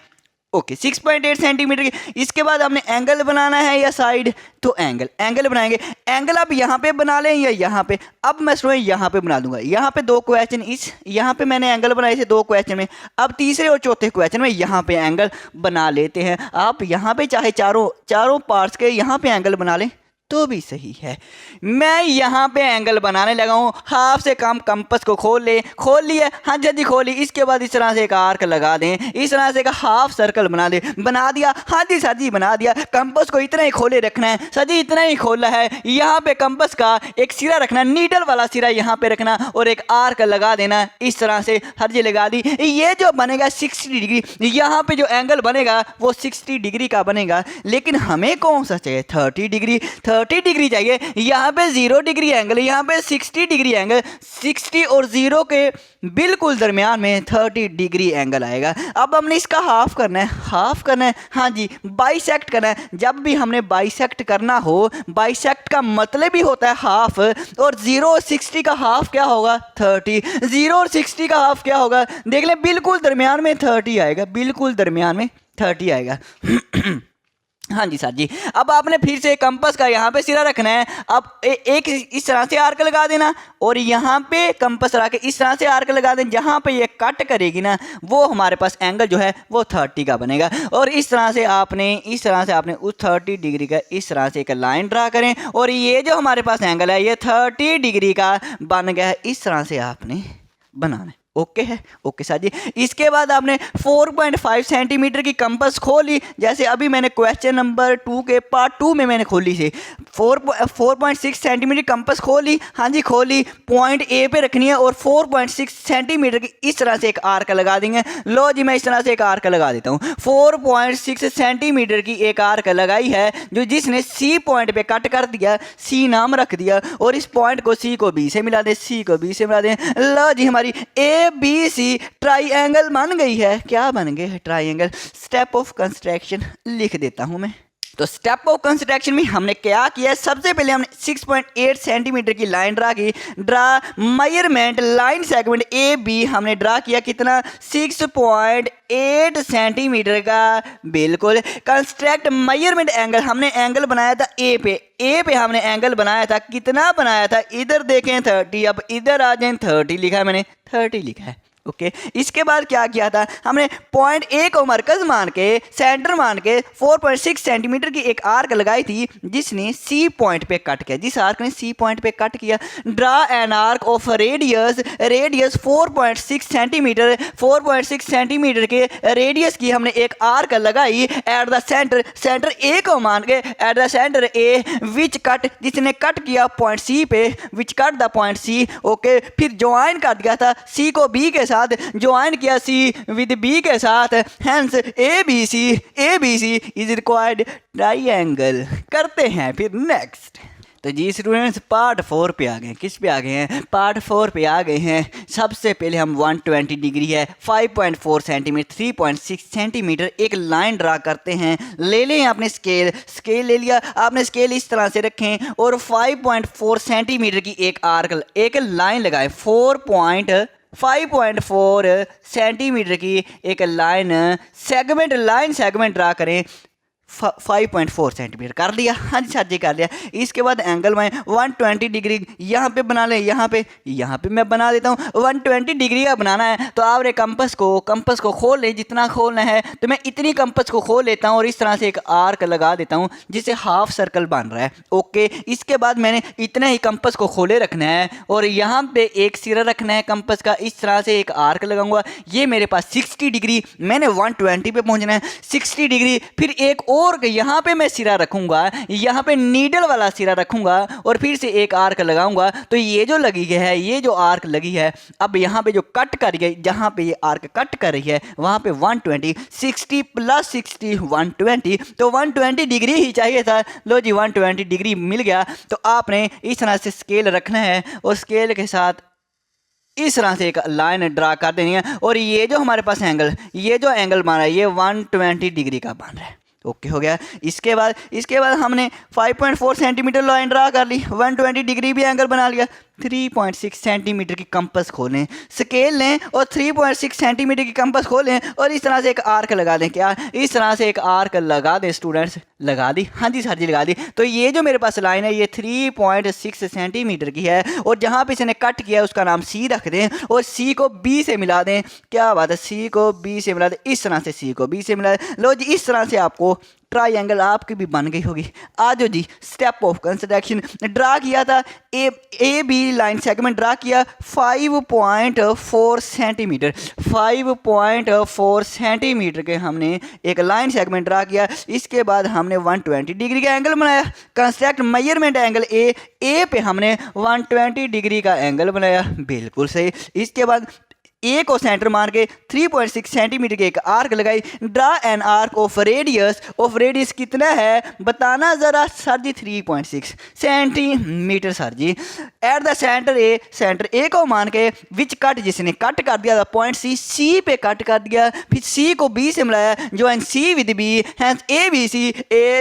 ओके 6.8 सेंटीमीटर की। इसके बाद हमने एंगल बनाना है या साइड, तो एंगल बनाएंगे। एंगल आप यहाँ पे बना लें या यहाँ पे। अब मैं सुनो यहाँ पे बना दूंगा। यहाँ पे दो क्वेश्चन, इस यहाँ पे मैंने एंगल बनाए थे 2 क्वेश्चन में। अब तीसरे और चौथे क्वेश्चन में यहाँ पे एंगल बना लेते हैं। आप यहाँ पे चाहे चारों पार्ट्स के यहाँ पे एंगल बना लें तो भी सही है। मैं यहाँ पे एंगल बनाने लगा हूँ। हाफ से कम कंपास को खोल लिया, हाँ जल्दी खोली। इसके बाद इस तरह से एक आर्क लगा दें, इस तरह से एक हाफ सर्कल बना दें। बना दिया, हाँ जी सर जी बना दिया। कंपास को इतना ही खोले रखना है सर जी, इतना ही खोलना है। यहाँ पे कंपास का एक सिरा रखना, नीडल वाला सिरा यहाँ पे रखना और एक आर्क लगा देना इस तरह से। हर जी लगा दी। ये जो बनेगा 60 डिग्री, यहाँ पे जो एंगल बनेगा वो 60 डिग्री का बनेगा। लेकिन हमें कौन सा चाहिए, 30 डिग्री। 30 डिग्री चाहिए, यहाँ पे 0 डिग्री एंगल, यहाँ पे 60 डिग्री एंगल, 60 और 0 के बिल्कुल दरमियान में 30 डिग्री एंगल आएगा। अब हमने इसका हाफ करना है, हाफ करना है, हाँ जी बाइसेक्ट करना है। जब भी हमने बाइसेक्ट करना हो, बाइसेक्ट का मतलब ही होता है हाफ, और 0 और 60 का हाफ क्या होगा 30, 0 और 60 का हाफ क्या होगा देख लें, बिल्कुल दरमियान में 30 आएगा, बिल्कुल दरमियान में 30 आएगा। हाँ जी सर जी। अब आपने फिर से कंपास का यहाँ पे सिरा रखना है। अब एक इस तरह से आर्क लगा देना और यहाँ पे कंपास रख के इस तरह से आर्क लगा दें, जहाँ पे ये कट करेगी ना वो हमारे पास एंगल जो है वो 30 का बनेगा। और इस तरह से आपने उस 30 डिग्री का इस तरह से एक लाइन ड्रा करें और ये जो हमारे पास एंगल है ये 30 डिग्री का बन गया है। इस तरह से आपने बनाना है। ओके है, ओके सर जी। इसके बाद आपने 4.5 सेंटीमीटर की कंपास खोली, जैसे अभी मैंने क्वेश्चन नंबर 2 के पार्ट 2 में मैंने खोली थी। 4.6 सेंटीमीटर कंपास खोली, हाँ जी खोली, पॉइंट ए पे रखनी है और 4.6 सेंटीमीटर की इस तरह से एक आर्क लगा देंगे। लो जी मैं इस तरह से एक आर्क लगा देता हूँ। 4.6 सेंटीमीटर की एक आर्क लगाई है जो जिसने सी पॉइंट पे कट कर दिया, सी नाम रख दिया, और इस पॉइंट को सी को बी से मिला दें, सी को बी से मिला दें। लो जी हमारी ए बी सी ट्राइंगल बन गई है। क्या बन गए है? ट्राइंगल। स्टेप ऑफ कंस्ट्रक्शन लिख देता हूं मैं। तो स्टेप ऑफ कंस्ट्रक्शन में हमने क्या किया, सबसे पहले हमने 6.8 सेंटीमीटर की लाइन ड्रा की। Draw measurement line segment A B हमने ड्रा किया, कितना 6.8 सेंटीमीटर का, बिल्कुल। कंस्ट्रक्ट मेजरमेंट एंगल, हमने एंगल बनाया था ए पे हमने एंगल बनाया था, कितना बनाया था इधर देखें 30, अब इधर आ जाए 30 लिखा है मैंने, 30 लिखा है। ओके इसके बाद क्या किया था, हमने पॉइंट ए को मरकज मान के सेंटर मान के 4.6 सेंटीमीटर की एक आर्क लगाई थी जिसने सी पॉइंट पे कट किया, जिस आर्क ने सी पॉइंट पे कट किया। Draw an arc of radius 4.6 centimetre, 4.6 centimetre के रेडियस की हमने एक आर्क लगाई एट द सेंटर ए को मान के, at the centre A which cut, जिसने कट किया पॉइंट सी पे, which cut the point C. Okay फिर ज्वाइन कर दिया था सी को बी के साथ, ज्वाइन किया सी विद बी के साथ, hence A B C is required triangle. करते हैं फिर नेक्स्ट। तो जी स्टूडेंट्स पार्ट 4 पे आ गए। किस पे आ गए हैं? पार्ट 4 पे आ गए हैं। सबसे पहले हम 120 डिग्री है, 5.4 सेंटीमीटर, 3.6 सेंटीमीटर एक लाइन ड्रा करते हैं। ले लें आपने स्केल ले लिया, आपने स्केल इस तरह से रखें और 5.4 सेंटीमीटर की एक आर्क, एक लाइन लगाए। 5.4 सेंटीमीटर की एक लाइन सेगमेंट ड्रा करें। 5.4 सेंटीमीटर कर लिया, हाँ जी सर जी कर लिया। इसके बाद एंगल में 120 डिग्री यहाँ पे बना लें, यहाँ पे मैं बना देता हूँ। 120 डिग्री का बनाना है तो आपने कंपास को खोल लें, जितना खोलना है। तो मैं इतनी कंपास को खोल लेता हूँ और इस तरह से एक आर्क लगा देता हूँ जिससे हाफ सर्कल बन रहा है। ओके इसके बाद मैंने इतना ही कंपास को खोले रखना है और यहाँ पे एक सिरा रखना है कंपास का, इस तरह से एक आर्क लगाऊंगा। ये मेरे पास 60 डिग्री, मैंने 120 पे पहुँचना है, 60 डिग्री। फिर एक और यहाँ पे मैं सिरा रखूंगा, यहाँ पे नीडल वाला सिरा रखूंगा और फिर से एक आर्क लगाऊंगा। तो ये जो लगी है, ये जो आर्क लगी है, अब यहाँ पे जो कट कर रही है, जहाँ पे ये आर्क कट कर रही है वहाँ पे 120, 60 + 60 120, तो 120 डिग्री ही चाहिए था। लो जी 120 डिग्री मिल गया। तो आपने इस तरह से स्केल रखना है और स्केल के साथ इस तरह से एक लाइन ड्रा कर देनी है और ये जो हमारे पास एंगल, ये जो एंगल बन रहा है ये 120 डिग्री का बन रहा है। ओके हो गया। इसके बाद हमने 5.4 सेंटीमीटर लाइन ड्रा कर ली, 120 डिग्री भी एंगल बना लिया। 3.6 सेंटीमीटर की कंपास खोलें, स्केल लें और 3.6 सेंटीमीटर की कंपास खोलें और इस तरह से एक आर्क लगा दें। क्या इस तरह से एक आर्क लगा दें स्टूडेंट्स? लगा दी, हाँ जी सर जी लगा दी। तो ये जो मेरे पास लाइन है ये 3.6 सेंटीमीटर की है और जहाँ पे इसने कट किया उसका नाम सी रख दें और सी को बी से मिला दें। क्या बात है, सी को बी से मिला दें, इस तरह से सी को बी से मिला दें। लो जी इस तरह से आपको ट्राइंगल आपकी भी बन गई होगी। आज जी स्टेप ऑफ कंस्ट्रक्शन ड्रा किया था, A B line segment draw किया 5.4 सेंटीमीटर, 5.4 सेंटीमीटर के हमने एक लाइन सेगमेंट ड्रा किया। इसके बाद हमने 120 डिग्री का एंगल बनाया। कंस्ट्रक्ट मेजरमेंट एंगल ए पे हमने 120 डिग्री का एंगल बनाया, बिल्कुल सही। इसके बाद ए को सेंटर मान के 3.6 सेंटीमीटर के एक आर्क लगाई। Draw an arc of radius कितना है बताना ज़रा सर जी 3.6 सेंटीमीटर सर जी। एट द सेंटर ए को मान के विच कट जिसने कट कर दिया पॉइंट सी पे कट कर दिया, फिर सी को बी से मिलाया, join C with B, hence A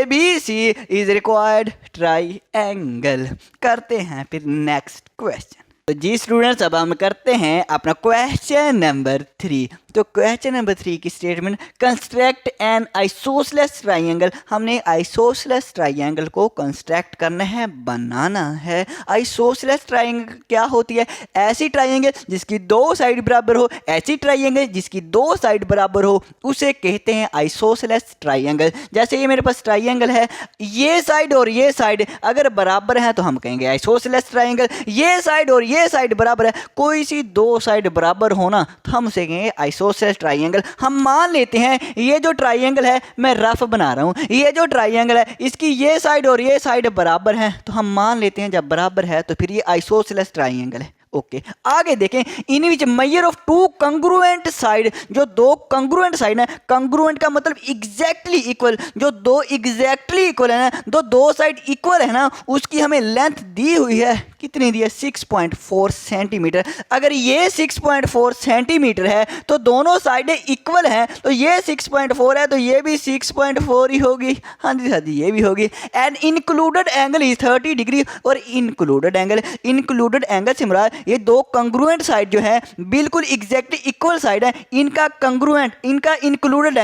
B C is required triangle. करते हैं फिर नेक्स्ट क्वेश्चन। तो जी स्टूडेंट्स अब हम करते हैं अपना क्वेश्चन नंबर 3। तो क्वेश्चन नंबर 3 की statement, construct N isosceles triangle. हमने आइसोसेलेस ट्राइंगल को कंस्ट्रक्ट करना है, बनाना है। आइसोसेलेस ट्राइंगल क्या होती है? ऐसी ट्राइंगल जिसकी दो साइड बराबर हो, ऐसी ट्राइंगल जिसकी दो साइड बराबर हो उसे कहते हैं आइसोसेलेस ट्राइंगल। जैसे ये मेरे पास ट्राइंगल है, ये साइड और ये साइड अगर बराबर है तो हम कहेंगे आइसोसेलेस ट्राइंगल। ये साइड और ये साइड बराबर है, कोई सी दो साइड बराबर होना तो हम उसे कहेंगे आइसोसेलेस ट्राइंगल। हम मान लेते हैं ये जो ट्राइंगल है, मैं रफ बना रहा हूं, ये जो ट्राइंगल है इसकी ये साइड और ये साइड बराबर है, तो हम मान लेते हैं जब बराबर है तो फिर ये आइसोसेलेस ट्राइंगल है। ओके आगे देखें, in which measure of two congruent side, जो दो कंग्रुएंट साइड है, कंग्रुएंट का मतलब एग्जैक्टली इक्वल, जो दो एग्जैक्टली इक्वल है ना, दो साइड इक्वल है ना, उसकी हमें लेंथ दी हुई है। कितनी दी है? 6.4 सेंटीमीटर। अगर ये 6.4 सेंटीमीटर है तो दोनों साइडें इक्वल हैं, तो ये 6.4 है तो ये भी 6.4 ही होगी। हाँ जी ये भी होगी। And included angle is 30 degree. और इंक्लूडेड एंगल से मुराद ये दो कंग्रुएंट साइड जो है बिल्कुल एग्जैक्टली इक्वल साइड है, इनका कंग्रुएंट, इनका इंक्लूडेड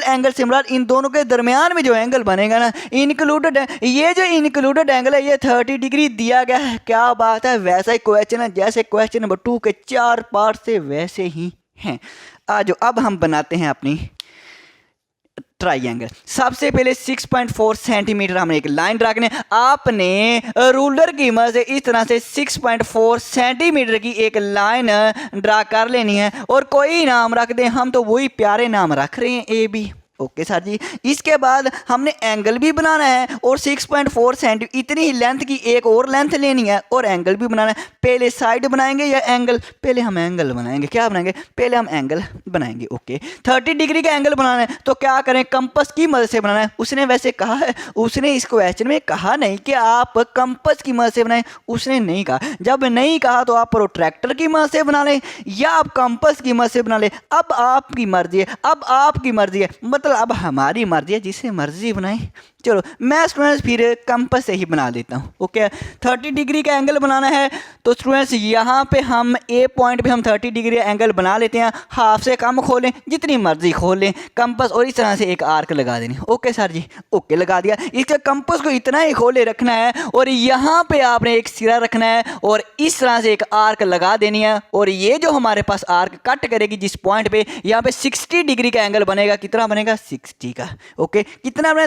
एंगल से मुराद इन दोनों के दरमियान में जो एंगल बनेगा ना, इंक्लूडेड है। ये जो इंक्लूडेड एंगल है ये 30 डिग्री दिया गया है। क्या बात है, वैसा ही क्वेश्चन है जैसे क्वेश्चन नंबर 2 के 4 पार्ट से वैसे ही हैं। आज अब हम बनाते हैं अपनी ट्राइंगल। सबसे पहले 6.4 सेंटीमीटर हमने एक लाइन ड्रा करनी है। आपने रूलर की मदद से इस तरह से 6.4 सेंटीमीटर की एक लाइन ड्रा कर लेनी है और कोई नाम रख दें, हम तो वही प्यारे नाम रख रहे हैं ए बी। ओके सर जी। इसके बाद हमने एंगल भी बनाना है और 6.4 सेंटीमीटर इतनी ही लेंथ की एक और लेंथ लेनी है और एंगल भी बनाना है। पहले साइड बनाएंगे या एंगल? पहले हम एंगल बनाएंगे। क्या बनाएंगे? पहले हम एंगल बनाएंगे। ओके 30 डिग्री का एंगल बनाना है तो क्या करें? कंपस की मदद से बनाना है। उसने वैसे कहा है, उसने इस क्वेश्चन में कहा नहीं कि आप कंपस की मदद से बनाएं, उसने नहीं कहा। जब नहीं कहा तो आप प्रोट्रैक्टर की मदद से बना लें या आप कंपस की मदद से बना लें। अब आपकी मर्जी है, अब आपकी मर्जी है, मतलब अब हमारी मर्जी है, जिसे मर्जी बनाएं। चलो मैं स्टूडेंट्स फिर कंपस से ही बना देता हूँ। ओके 30 डिग्री का एंगल बनाना है तो स्टूडेंट्स यहाँ पे हम ए पॉइंट पे हम 30 डिग्री एंगल बना लेते हैं। हाफ से कम खोलें, जितनी मर्जी खोल लें कंपस, और इस तरह से एक आर्क लगा देनी। ओके सर जी, ओके लगा दिया। इसके कंपस को इतना ही खोले रखना है और यहाँ पे आपने एक सिरा रखना है और इस तरह से एक आर्क लगा देनी है। और ये जो हमारे पास आर्क कट करेगी जिस पॉइंट पे, यहाँ पे 60 डिग्री का एंगल बनेगा। कितना बनेगा? 60 का। ओके कितना बना?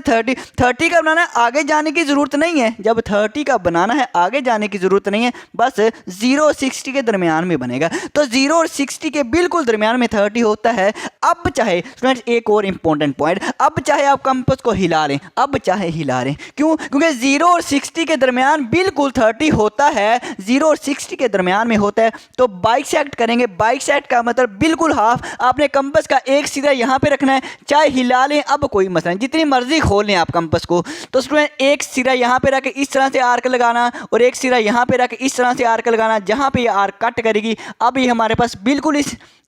30 का बनाना है, आगे जाने की जरूरत नहीं है। जब 30 का बनाना है आगे जाने की जरूरत नहीं है, बस 0 और 60 के दरमियान में बनेगा। तो 0 और 60 के बिल्कुल दरमियान में 30 होता है। अब चाहे स्टूडेंट्स एक और इंपॉर्टेंट पॉइंट, अब चाहे आप कंपास को हिला लें, अब चाहे हिला लें, क्यों? क्योंकि 0 और 60 के दरमियान बिल्कुल 30 होता है, 0 और 60 के दरमियान में होता है। तो बाइसेक्ट करेंगे, बाइसेक्ट का मतलब बिल्कुल हाफ। आपने कंपास का एक सिरा यहाँ पे रखना है, चाहे हिला लें, अब कोई मसला नहीं, जितनी मर्जी खोल लें आप कंपास को। तो स्टूडेंट एक सिरा यहाँ पे रख के इस तरह से आर्क लगाना और एक सिरा यहाँ पे रख के इस तरह से आर्क लगाना, जहाँ पे ये आर्क कट करेगी। अब ये हमारे पास बिल्कुल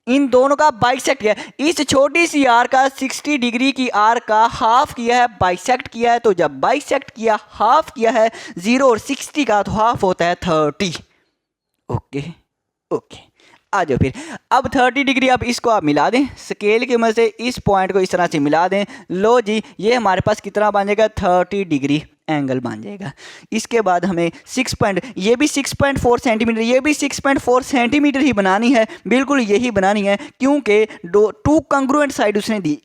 इन दोनों का बाइसेक्ट किया है। इस छोटी सी आर्क का 60 डिग्री की आर्क का हाफ किया है, बाइसेक्ट किया है। तो जब बाइसेक्ट किया, हाफ किया है 0 और 60 का, तो हाफ होता है 30। ओके ओके आ जाओ फिर। अब 30 डिग्री, अब इसको आप मिला दें स्केल की मदद से, इस पॉइंट को इस तरह से मिला दें। लो जी, ये हमारे पास कितना बन जाएगा? 30 डिग्री एंगल बन जाएगा। इसके बाद हमें ये भी 6.4 सेंटीमीटर, ये भी 6.4 सेंटीमीटर ही बनानी है, बिल्कुल यही बनानी है, क्योंकि टू कंग्रुएंट साइड उसने दी।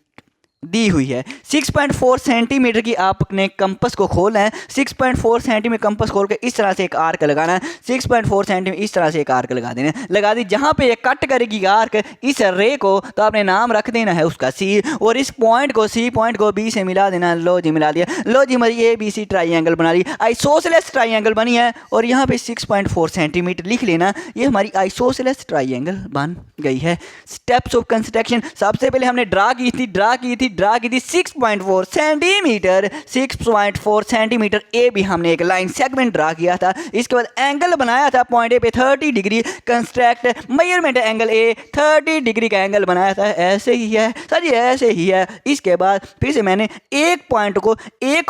दी हुई है। 6.4 सेंटीमीटर की आपने कंपस को खोलना है। 6.4 सेंटीमीटर कंपस खोल के इस तरह से एक आर्क लगाना है। 6.4 सेंटीमीटर इस तरह से एक आर्क लगा देना है। लगा दी, जहाँ पे ये कट करेगी आर्क इस रे को, तो आपने नाम रख देना है उसका सी, और इस पॉइंट को सी पॉइंट को बी से मिला देना। लो जी मिला दिया। लो जी मेरी ए बी सी ट्राइंगल बना ली, आइसोसेलेस ट्राइंगल बनी है। और यहाँ पे 6.4 सेंटीमीटर लिख लेना, ये हमारी आइसोसेलेस ट्राइंगल बन गई है। स्टेप्स ऑफ कंस्ट्रक्शन, सबसे पहले हमने ड्रा की थी 6.4 सेंटीमीटर। 6.4 सेंटीमीटर ए भी हमने एक लाइन सेगमेंट ड्रा किया था। इसके बाद एंगल बनाया था पॉइंट ए पे 30 degree. Construct measurement angle A 30 degree का एंगल बनाया था। ऐसे ही है सर जी, ऐसे ही है। इसके बाद फिर से मैंने एक पॉइंट को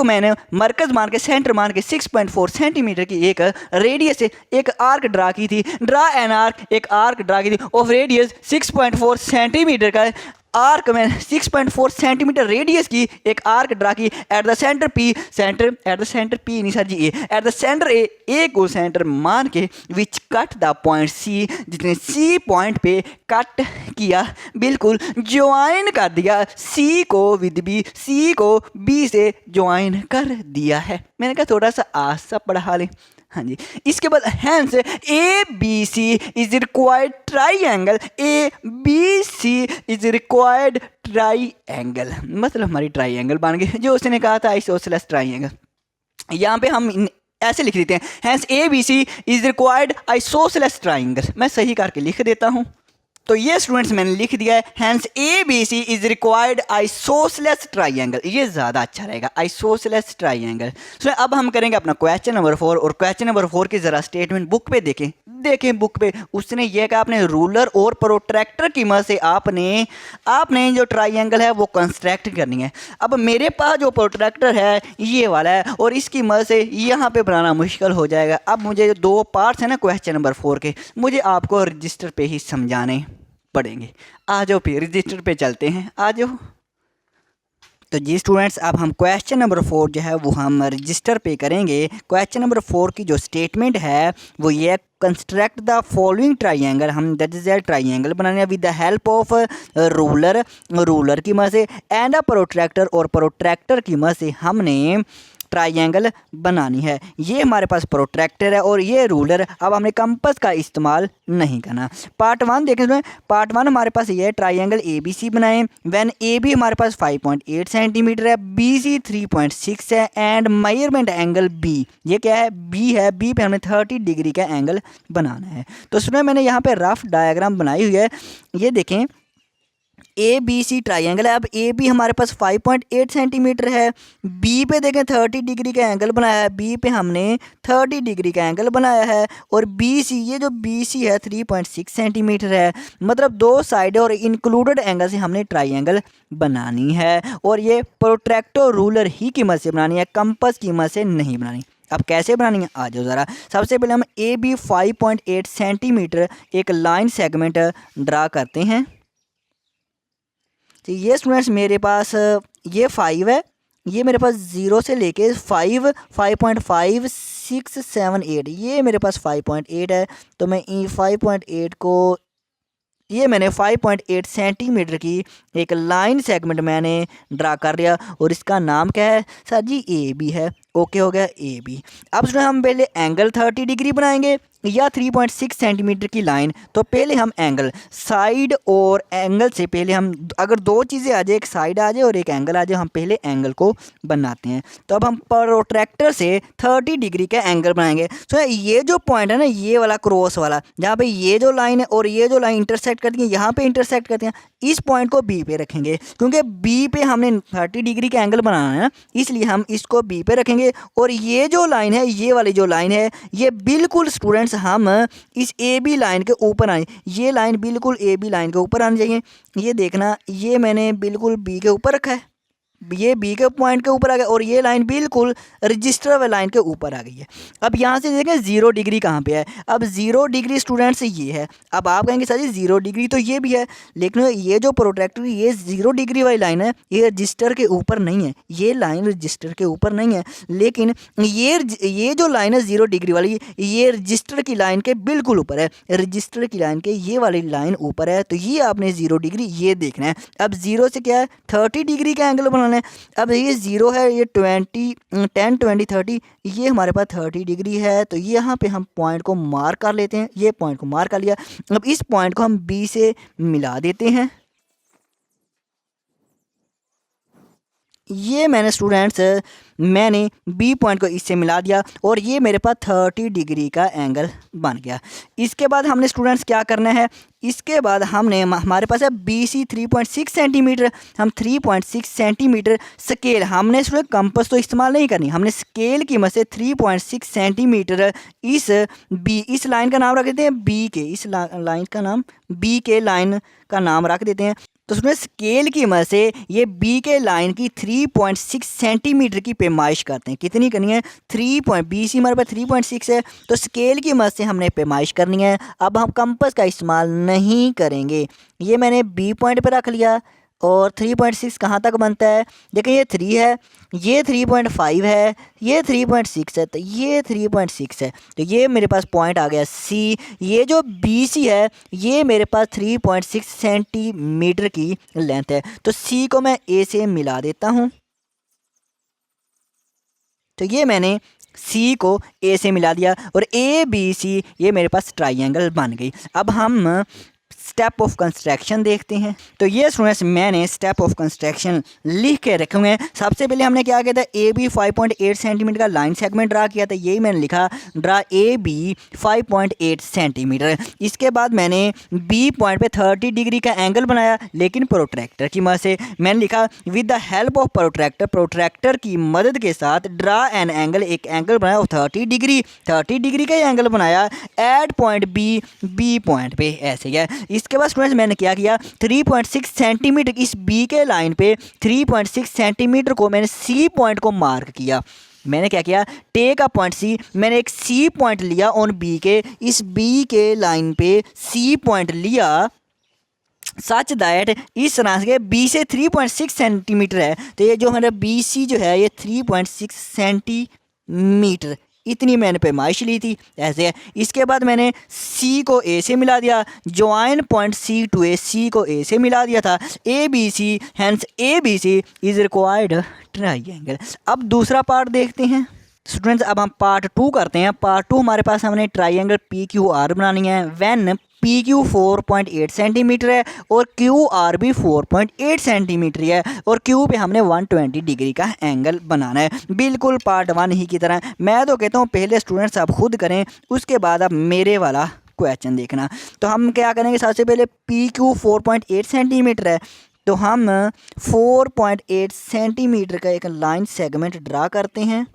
मैंने मरकज मान के, सेंटर मान के 6.4 सेंटीमीटर की एक रेडियस से एक आर्क ड्रा की थी। ड्रा एन आर्क, एक आर्क ड्रा की थी ऑफ रेडियस 6.4 सेंटीमीटर का आर्क में 6.4 सेंटीमीटर रेडियस की एक आर्क ड्रा की। At the centre P, at the centre P नहीं सर जी एट द सेंटर ए को सेंटर मान के which cut the point C, जितने सी पॉइंट पे कट किया, बिल्कुल ज्वाइन कर दिया सी को विद बी, सी को बी से ज्वाइन कर दिया है। मैंने कहा थोड़ा सा आसा पढ़ा लें। हाँ जी, इसके बाद hence A B C is required triangle, A B C is required triangle, मतलब हमारी ट्राइंगल बन गई जो उसने कहा था आइसोसेलेस ट्राइंगल। यहाँ पे हम ऐसे लिख देते हैं, hence A B C is required isosceles triangle. मैं सही करके लिख देता हूँ। तो ये स्टूडेंट्स मैंने लिख दिया है, hence A B C is required isosceles triangle. ये ज़्यादा अच्छा रहेगा, आइसोसेलेस ट्राइंगल। सो अब हम करेंगे अपना क्वेश्चन नंबर 4, और क्वेश्चन नंबर 4 की ज़रा स्टेटमेंट बुक पे देखें बुक पे। उसने ये कहा आपने रूलर और प्रोट्रैक्टर की मदद से आपने जो ट्राइंगल है वो कंस्ट्रक्ट करनी है। अब मेरे पास जो प्रोट्रैक्टर है ये वाला है, और इसकी मदद से यहाँ पे बनाना मुश्किल हो जाएगा। अब मुझे जो दो पार्ट्स हैं ना क्वेश्चन नंबर 4 के, मुझे आपको रजिस्टर पे ही समझाने पढ़ेंगे। आ जाओ फिर रजिस्टर पे चलते हैं, आ जाओ। तो जी स्टूडेंट्स, अब हम क्वेश्चन नंबर 4 जो है वो हम रजिस्टर पे करेंगे। क्वेश्चन नंबर 4 की जो स्टेटमेंट है वो ये, कंस्ट्रक्ट द फॉलोइंग ट्राइंगल। हम दैट इज ट्राइंगल बनाने with the help of ruler की मदद से एंड अ प्रोट्रैक्टर, और प्रोट्रैक्टर की मदद से हमने ट्राइंगल बनानी है। ये हमारे पास प्रोट्रैक्टर है और ये रूलर। अब हमने कंपस का इस्तेमाल नहीं करना। पार्ट 1 देखें इसमें, पार्ट 1 हमारे पास ये है ट्राइंगल ए बी सी बनाएं। व्हेन ए बी हमारे पास 5.8 सेंटीमीटर है, बी सी 3.6 है, एंड मेजरमेंट एंगल बी, ये क्या है, बी है। बी पे हमें 30 डिग्री का एंगल बनाना है। तो उसमें मैंने यहाँ पे रफ डायग्राम बनाई हुई है, ये देखें। ए बी सी ट्राइंगल है। अब ए बी हमारे पास 5.8 सेंटीमीटर है, बी पे देखें 30 डिग्री का एंगल बनाया है, बी पे हमने 30 डिग्री का एंगल बनाया है। और बी सी, ये जो बी सी है 3.6 सेंटीमीटर है, मतलब दो साइड और इंक्लूडेड एंगल से हमने ट्राइंगल बनानी है। और ये प्रोट्रैक्टर रूलर ही की मदद से बनानी है, कंपस की मदद से नहीं बनानी। अब कैसे बनानी है, आ जाओ ज़रा। सबसे पहले हम ए बी 5.8 सेंटीमीटर एक लाइन सेगमेंट ड्रा करते हैं। तो ये स्टूडेंट्स मेरे पास ये 5 है, ये मेरे पास 0 से लेके 5, 5.5, 6, 7, 8, ये मेरे पास 5.8 है। तो मैं 5.8 को, ये मैंने 5.8 सेंटीमीटर की एक लाइन सेगमेंट मैंने ड्रा कर लिया, और इसका नाम क्या है सर जी, ए बी है। ओके हो गया ए बी। अब इसमें हम पहले एंगल 30 डिग्री बनाएंगे या 3.6 सेंटीमीटर की लाइन। तो पहले हम एंगल, साइड और एंगल से पहले हम, अगर दो चीज़ें आ जाए, एक साइड आ जाए और एक एंगल आ जाए, हम पहले एंगल को बनाते हैं। तो अब हम प्रोट्रैक्टर से 30 डिग्री का एंगल बनाएंगे। तो ये जो पॉइंट है ना, ये वाला क्रॉस वाला, जहाँ पे ये जो लाइन है और ये जो लाइन इंटरसेक्ट करती है, यहाँ पे इंटरसेक्ट करते हैं, इस पॉइंट को बी पे रखेंगे, क्योंकि बी पे हमने 30 डिग्री का एंगल बनाना है ना, इसलिए हम इसको बी पे रखेंगे। और ये जो लाइन है, ये वाली जो लाइन है, ये बिल्कुल स्टूडेंट्स हम इस ए बी लाइन के ऊपर आए, ये लाइन बिल्कुल ए बी लाइन के ऊपर आनी चाहिए। ये देखना, ये मैंने बिल्कुल बी के ऊपर रखा है, ये बी के पॉइंट के ऊपर आ गया और ये लाइन बिल्कुल रजिस्टर वाली लाइन के ऊपर आ गई है। अब यहाँ से देखें 0 डिग्री कहाँ पे है। अब 0 डिग्री स्टूडेंट्स ये है। अब आप कहेंगे सर जी 0 डिग्री तो ये भी है, लेकिन ये जो प्रोट्रैक्टर ये 0 डिग्री वाली लाइन है ये रजिस्टर के ऊपर नहीं है, ये लाइन रजिस्टर के ऊपर नहीं है, लेकिन ये जो लाइन है 0 डिग्री वाली ये रजिस्टर की लाइन के बिल्कुल ऊपर है, रजिस्टर की लाइन के ये वाली लाइन ऊपर है। तो ये आपने 0 डिग्री ये देखना है। अब 0 से क्या है 30 डिग्री का एंगल बनाना है। अब ये 0 है, ये 20 10 20 30, ये हमारे पास 30 डिग्री है। तो यहाँ पे हम पॉइंट को मार्क कर लेते हैं, ये पॉइंट को मार्क कर लिया। अब इस पॉइंट को हम बी से मिला देते हैं। ये मैंने स्टूडेंट्स मैंने बी पॉइंट को इससे मिला दिया और ये मेरे पास 30 डिग्री का एंगल बन गया। इसके बाद हमने स्टूडेंट्स क्या करना है, इसके बाद हमने हमारे पास है बी सी 3.6 सेंटीमीटर, हम 3.6 सेंटीमीटर स्केल, हमने स्टूडेंट कंपास तो इस्तेमाल नहीं करनी, हमने स्केल की मदद से 3.6 सेंटीमीटर इस लाइन का नाम रख देते हैं बी के, इस लाइन का नाम बी के लाइन का नाम रख देते हैं। तो उसमें स्केल की मदद से ये बी के लाइन की 3.6 सेंटीमीटर की पैमाइश करते हैं। कितनी करनी है 3 बी सी हमारे पास 3.6 है, तो स्केल की मदद से हमने पैमाइश करनी है। अब हम कंपास का इस्तेमाल नहीं करेंगे। ये मैंने बी पॉइंट पे रख लिया और 3.6 कहाँ तक बनता है, देखिए ये 3 है, ये 3.5 है, ये 3.6 है, तो ये 3.6 है, तो ये मेरे पास पॉइंट आ गया सी। ये जो बी सी है ये मेरे पास 3.6 सेंटीमीटर की लेंथ है, तो सी को मैं ए से मिला देता हूँ। तो ये मैंने सी को ए से मिला दिया और ए बी सी ये मेरे पास ट्राइंगल बन गई। अब हम स्टेप ऑफ कंस्ट्रक्शन देखते हैं। तो ये स्टूडेंट्स मैंने स्टेप ऑफ कंस्ट्रक्शन लिख के रखे हुए हैं। सबसे पहले हमने क्या किया था, ए बी 5.8 सेंटीमीटर का लाइन सेगमेंट ड्रा किया था, यही मैंने लिखा ड्रा ए बी 5.8 सेंटीमीटर। इसके बाद मैंने बी पॉइंट पे 30 डिग्री का एंगल बनाया, लेकिन प्रोट्रैक्टर की मदद से मैंने लिखा with the help of protractor, protractor की मदद के साथ ड्रा एन एंगल, एक एंगल बनाया 30 डिग्री का एंगल बनाया एट पॉइंट बी पॉइंट पे, ऐसे है। इसके बाद स्टूडेंट्स मैंने क्या किया 3.6 सेंटीमीटर इस बी के लाइन पे 3.6 सेंटीमीटर को मैंने सी पॉइंट को मार्क किया। मैंने क्या किया टेक अ पॉइंट सी, मैंने एक सी पॉइंट लिया ऑन बी के, इस बी के लाइन पे सी पॉइंट लिया सच दैट इस तरह से बी से 3.6 सेंटीमीटर है, तो ये जो हमारा बी सी जो है ये 3.6 सेंटीमीटर इतनी मैंने पैमाइश ली थी, ऐसे है। इसके बाद मैंने सी को ए से मिला दिया, join point C to A, C को ए से मिला दिया था, A B C, hence A B C is required triangle. अब दूसरा पार्ट देखते हैं स्टूडेंट्स। अब हम पार्ट 2 करते हैं। पार्ट 2 हमारे पास हमने ट्राइंगल पी क्यू आर बनानी है व्हेन पी क्यू 4.8 सेंटीमीटर है और क्यू आर भी 4.8 सेंटीमीटर है और क्यू पे हमने 120 डिग्री का एंगल बनाना है, बिल्कुल पार्ट 1 ही की तरह। मैं तो कहता हूँ पहले स्टूडेंट्स आप खुद करें, उसके बाद आप मेरे वाला क्वेश्चन देखना। तो हम क्या करेंगे, सबसे पहले पी क्यू 4.8 सेंटीमीटर है, तो हम 4.8 सेंटीमीटर का एक लाइन सेगमेंट ड्रा करते हैं।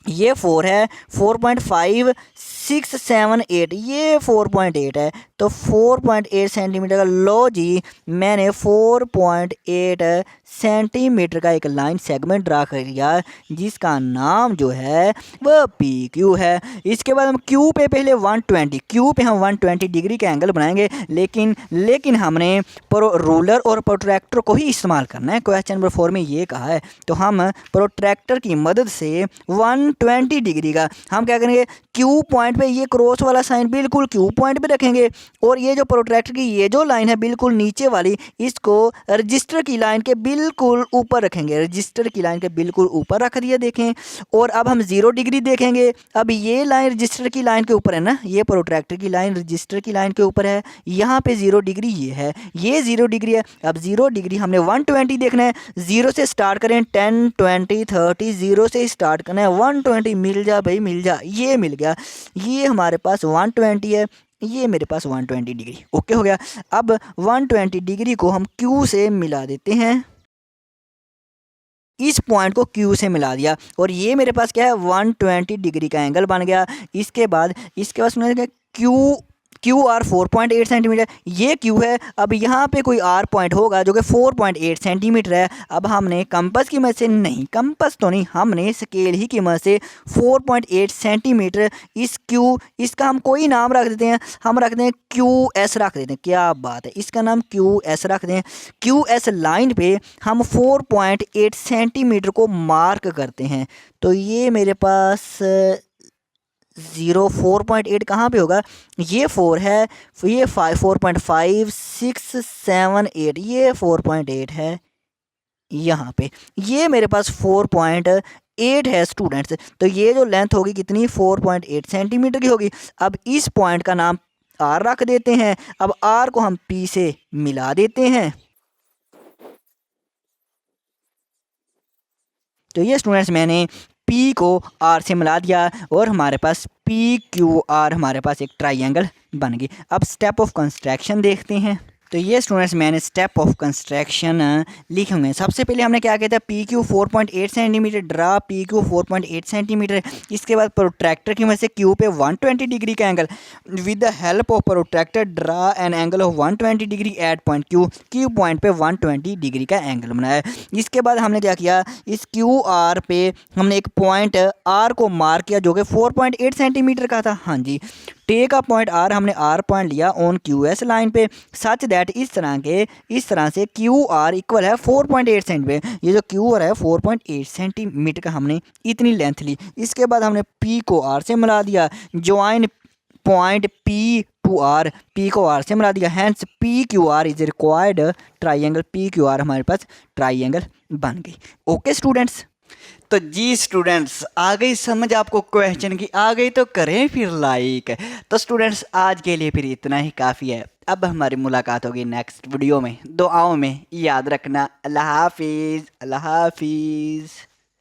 ये 4 है, 4.5 6 7 8, ये 4.8 है, तो 4.8 सेंटीमीटर का लो जी मैंने 4.8 सेंटीमीटर का एक लाइन सेगमेंट ड्रा कर दिया जिसका नाम जो है वह पी क्यू है। इसके बाद हम क्यू पे पहले 120, क्यू पे हम 120 डिग्री का एंगल बनाएंगे, लेकिन हमने रूलर और प्रोट्रैक्टर को ही इस्तेमाल करना है। क्वेश्चन नंबर 4 में ये कहा है, तो हम प्रोट्रैक्टर की मदद से 120 डिग्री का हम क्या करेंगे क्यू पॉइंट पे, ये क्रॉस वाला साइन बिल्कुल क्यू पॉइंट पे रखेंगे और ये जो प्रोट्रैक्टर की ये जो लाइन है बिल्कुल नीचे वाली, इसको रजिस्टर की लाइन के बिल्कुल ऊपर रखेंगे, रजिस्टर की लाइन के बिल्कुल ऊपर रख दिया देखें। और अब हम 0 डिग्री देखेंगे। अब ये लाइन रजिस्टर की लाइन के ऊपर है ना, ये प्रोट्रैक्टर की लाइन रजिस्टर की लाइन के ऊपर है, यहाँ पे 0 डिग्री ये है, ये 0 डिग्री है। अब 0 डिग्री हमने 120 देखना है, 0 से स्टार्ट करें 10 20 30, 0 से स्टार्ट करना है 120, मिल जा भाई मिल जा, ये मिल गया, ये हमारे पास 120 है, ये मेरे पास 120 डिग्री ओके हो गया। अब 120 डिग्री को हम Q से मिला देते हैं, इस पॉइंट को Q से मिला दिया और ये मेरे पास क्या है 120 डिग्री का एंगल बन गया। इसके बाद सुनिए क्यू आर 4.8 सेंटीमीटर, ये क्यू है। अब यहाँ पे कोई आर पॉइंट होगा जो कि 4.8 सेंटीमीटर है। अब हमने कंपास की मदद से, नहीं कंपास तो नहीं, हमने स्केल ही की मदद से 4.8 सेंटीमीटर इस क्यू, इसका हम कोई नाम रख देते हैं, हम रख दें क्यू एस रख देते हैं। क्या बात है, इसका नाम क्यू एस रख दें। क्यू एस लाइन पे हम 4.8 सेंटीमीटर को मार्क करते हैं। तो ये मेरे पास 4.8 कहाँ पे होगा, ये 4 है, ये 4.5 6 7 8, ये 4.8 है यहाँ पे, ये मेरे पास 4.8 है स्टूडेंट्स। तो ये जो लेंथ होगी कितनी, 4.8 सेंटीमीटर की होगी। अब इस पॉइंट का नाम आर रख देते हैं। अब आर को हम पी से मिला देते हैं। तो ये स्टूडेंट्स मैंने P को R से मिला दिया और हमारे पास PQR हमारे पास एक ट्राइंगल बन गई। अब स्टेप ऑफ कंस्ट्रक्शन देखते हैं। तो ये स्टूडेंट्स मैंने स्टेप ऑफ कंस्ट्रक्शन लिखे हुए हैं। सबसे पहले हमने क्या किया था, PQ 4.8 centimetre, draw PQ 4.8 centimetre. इसके बाद प्रोट्रैक्टर की मदद से Q पे 120 डिग्री का angle, with the help of protractor draw an angle of 120 degree at point Q point पे 120 डिग्री का एंगल बनाया। इसके बाद हमने क्या किया, इस QR पे हमने एक पॉइंट R को मार्क किया जो कि 4.8 सेंटीमीटर का था। हाँ जी, टे का पॉइंट R, हमने R पॉइंट लिया ऑन QS लाइन पे, सच दैट इस तरह से QR इक्वल है 4.8 सेंटीमीटर। ये जो QR है 4.8 सेंटीमीटर का हमने इतनी लेंथ ली। इसके बाद हमने P को R से मिला दिया, join point P to R, P को R से मिला दिया, hence PQR is required triangle. PQR हमारे पास ट्राइंगल बन गई। ओके स्टूडेंट्स, तो जी स्टूडेंट्स आ गई समझ आपको क्वेश्चन की, आ गई तो करें फिर लाइक। तो स्टूडेंट्स आज के लिए फिर इतना ही काफ़ी है। अब हमारी मुलाकात होगी नेक्स्ट वीडियो में, दुआओं में याद रखना। अल्लाह हाफिज़, अल्लाह हाफिज़।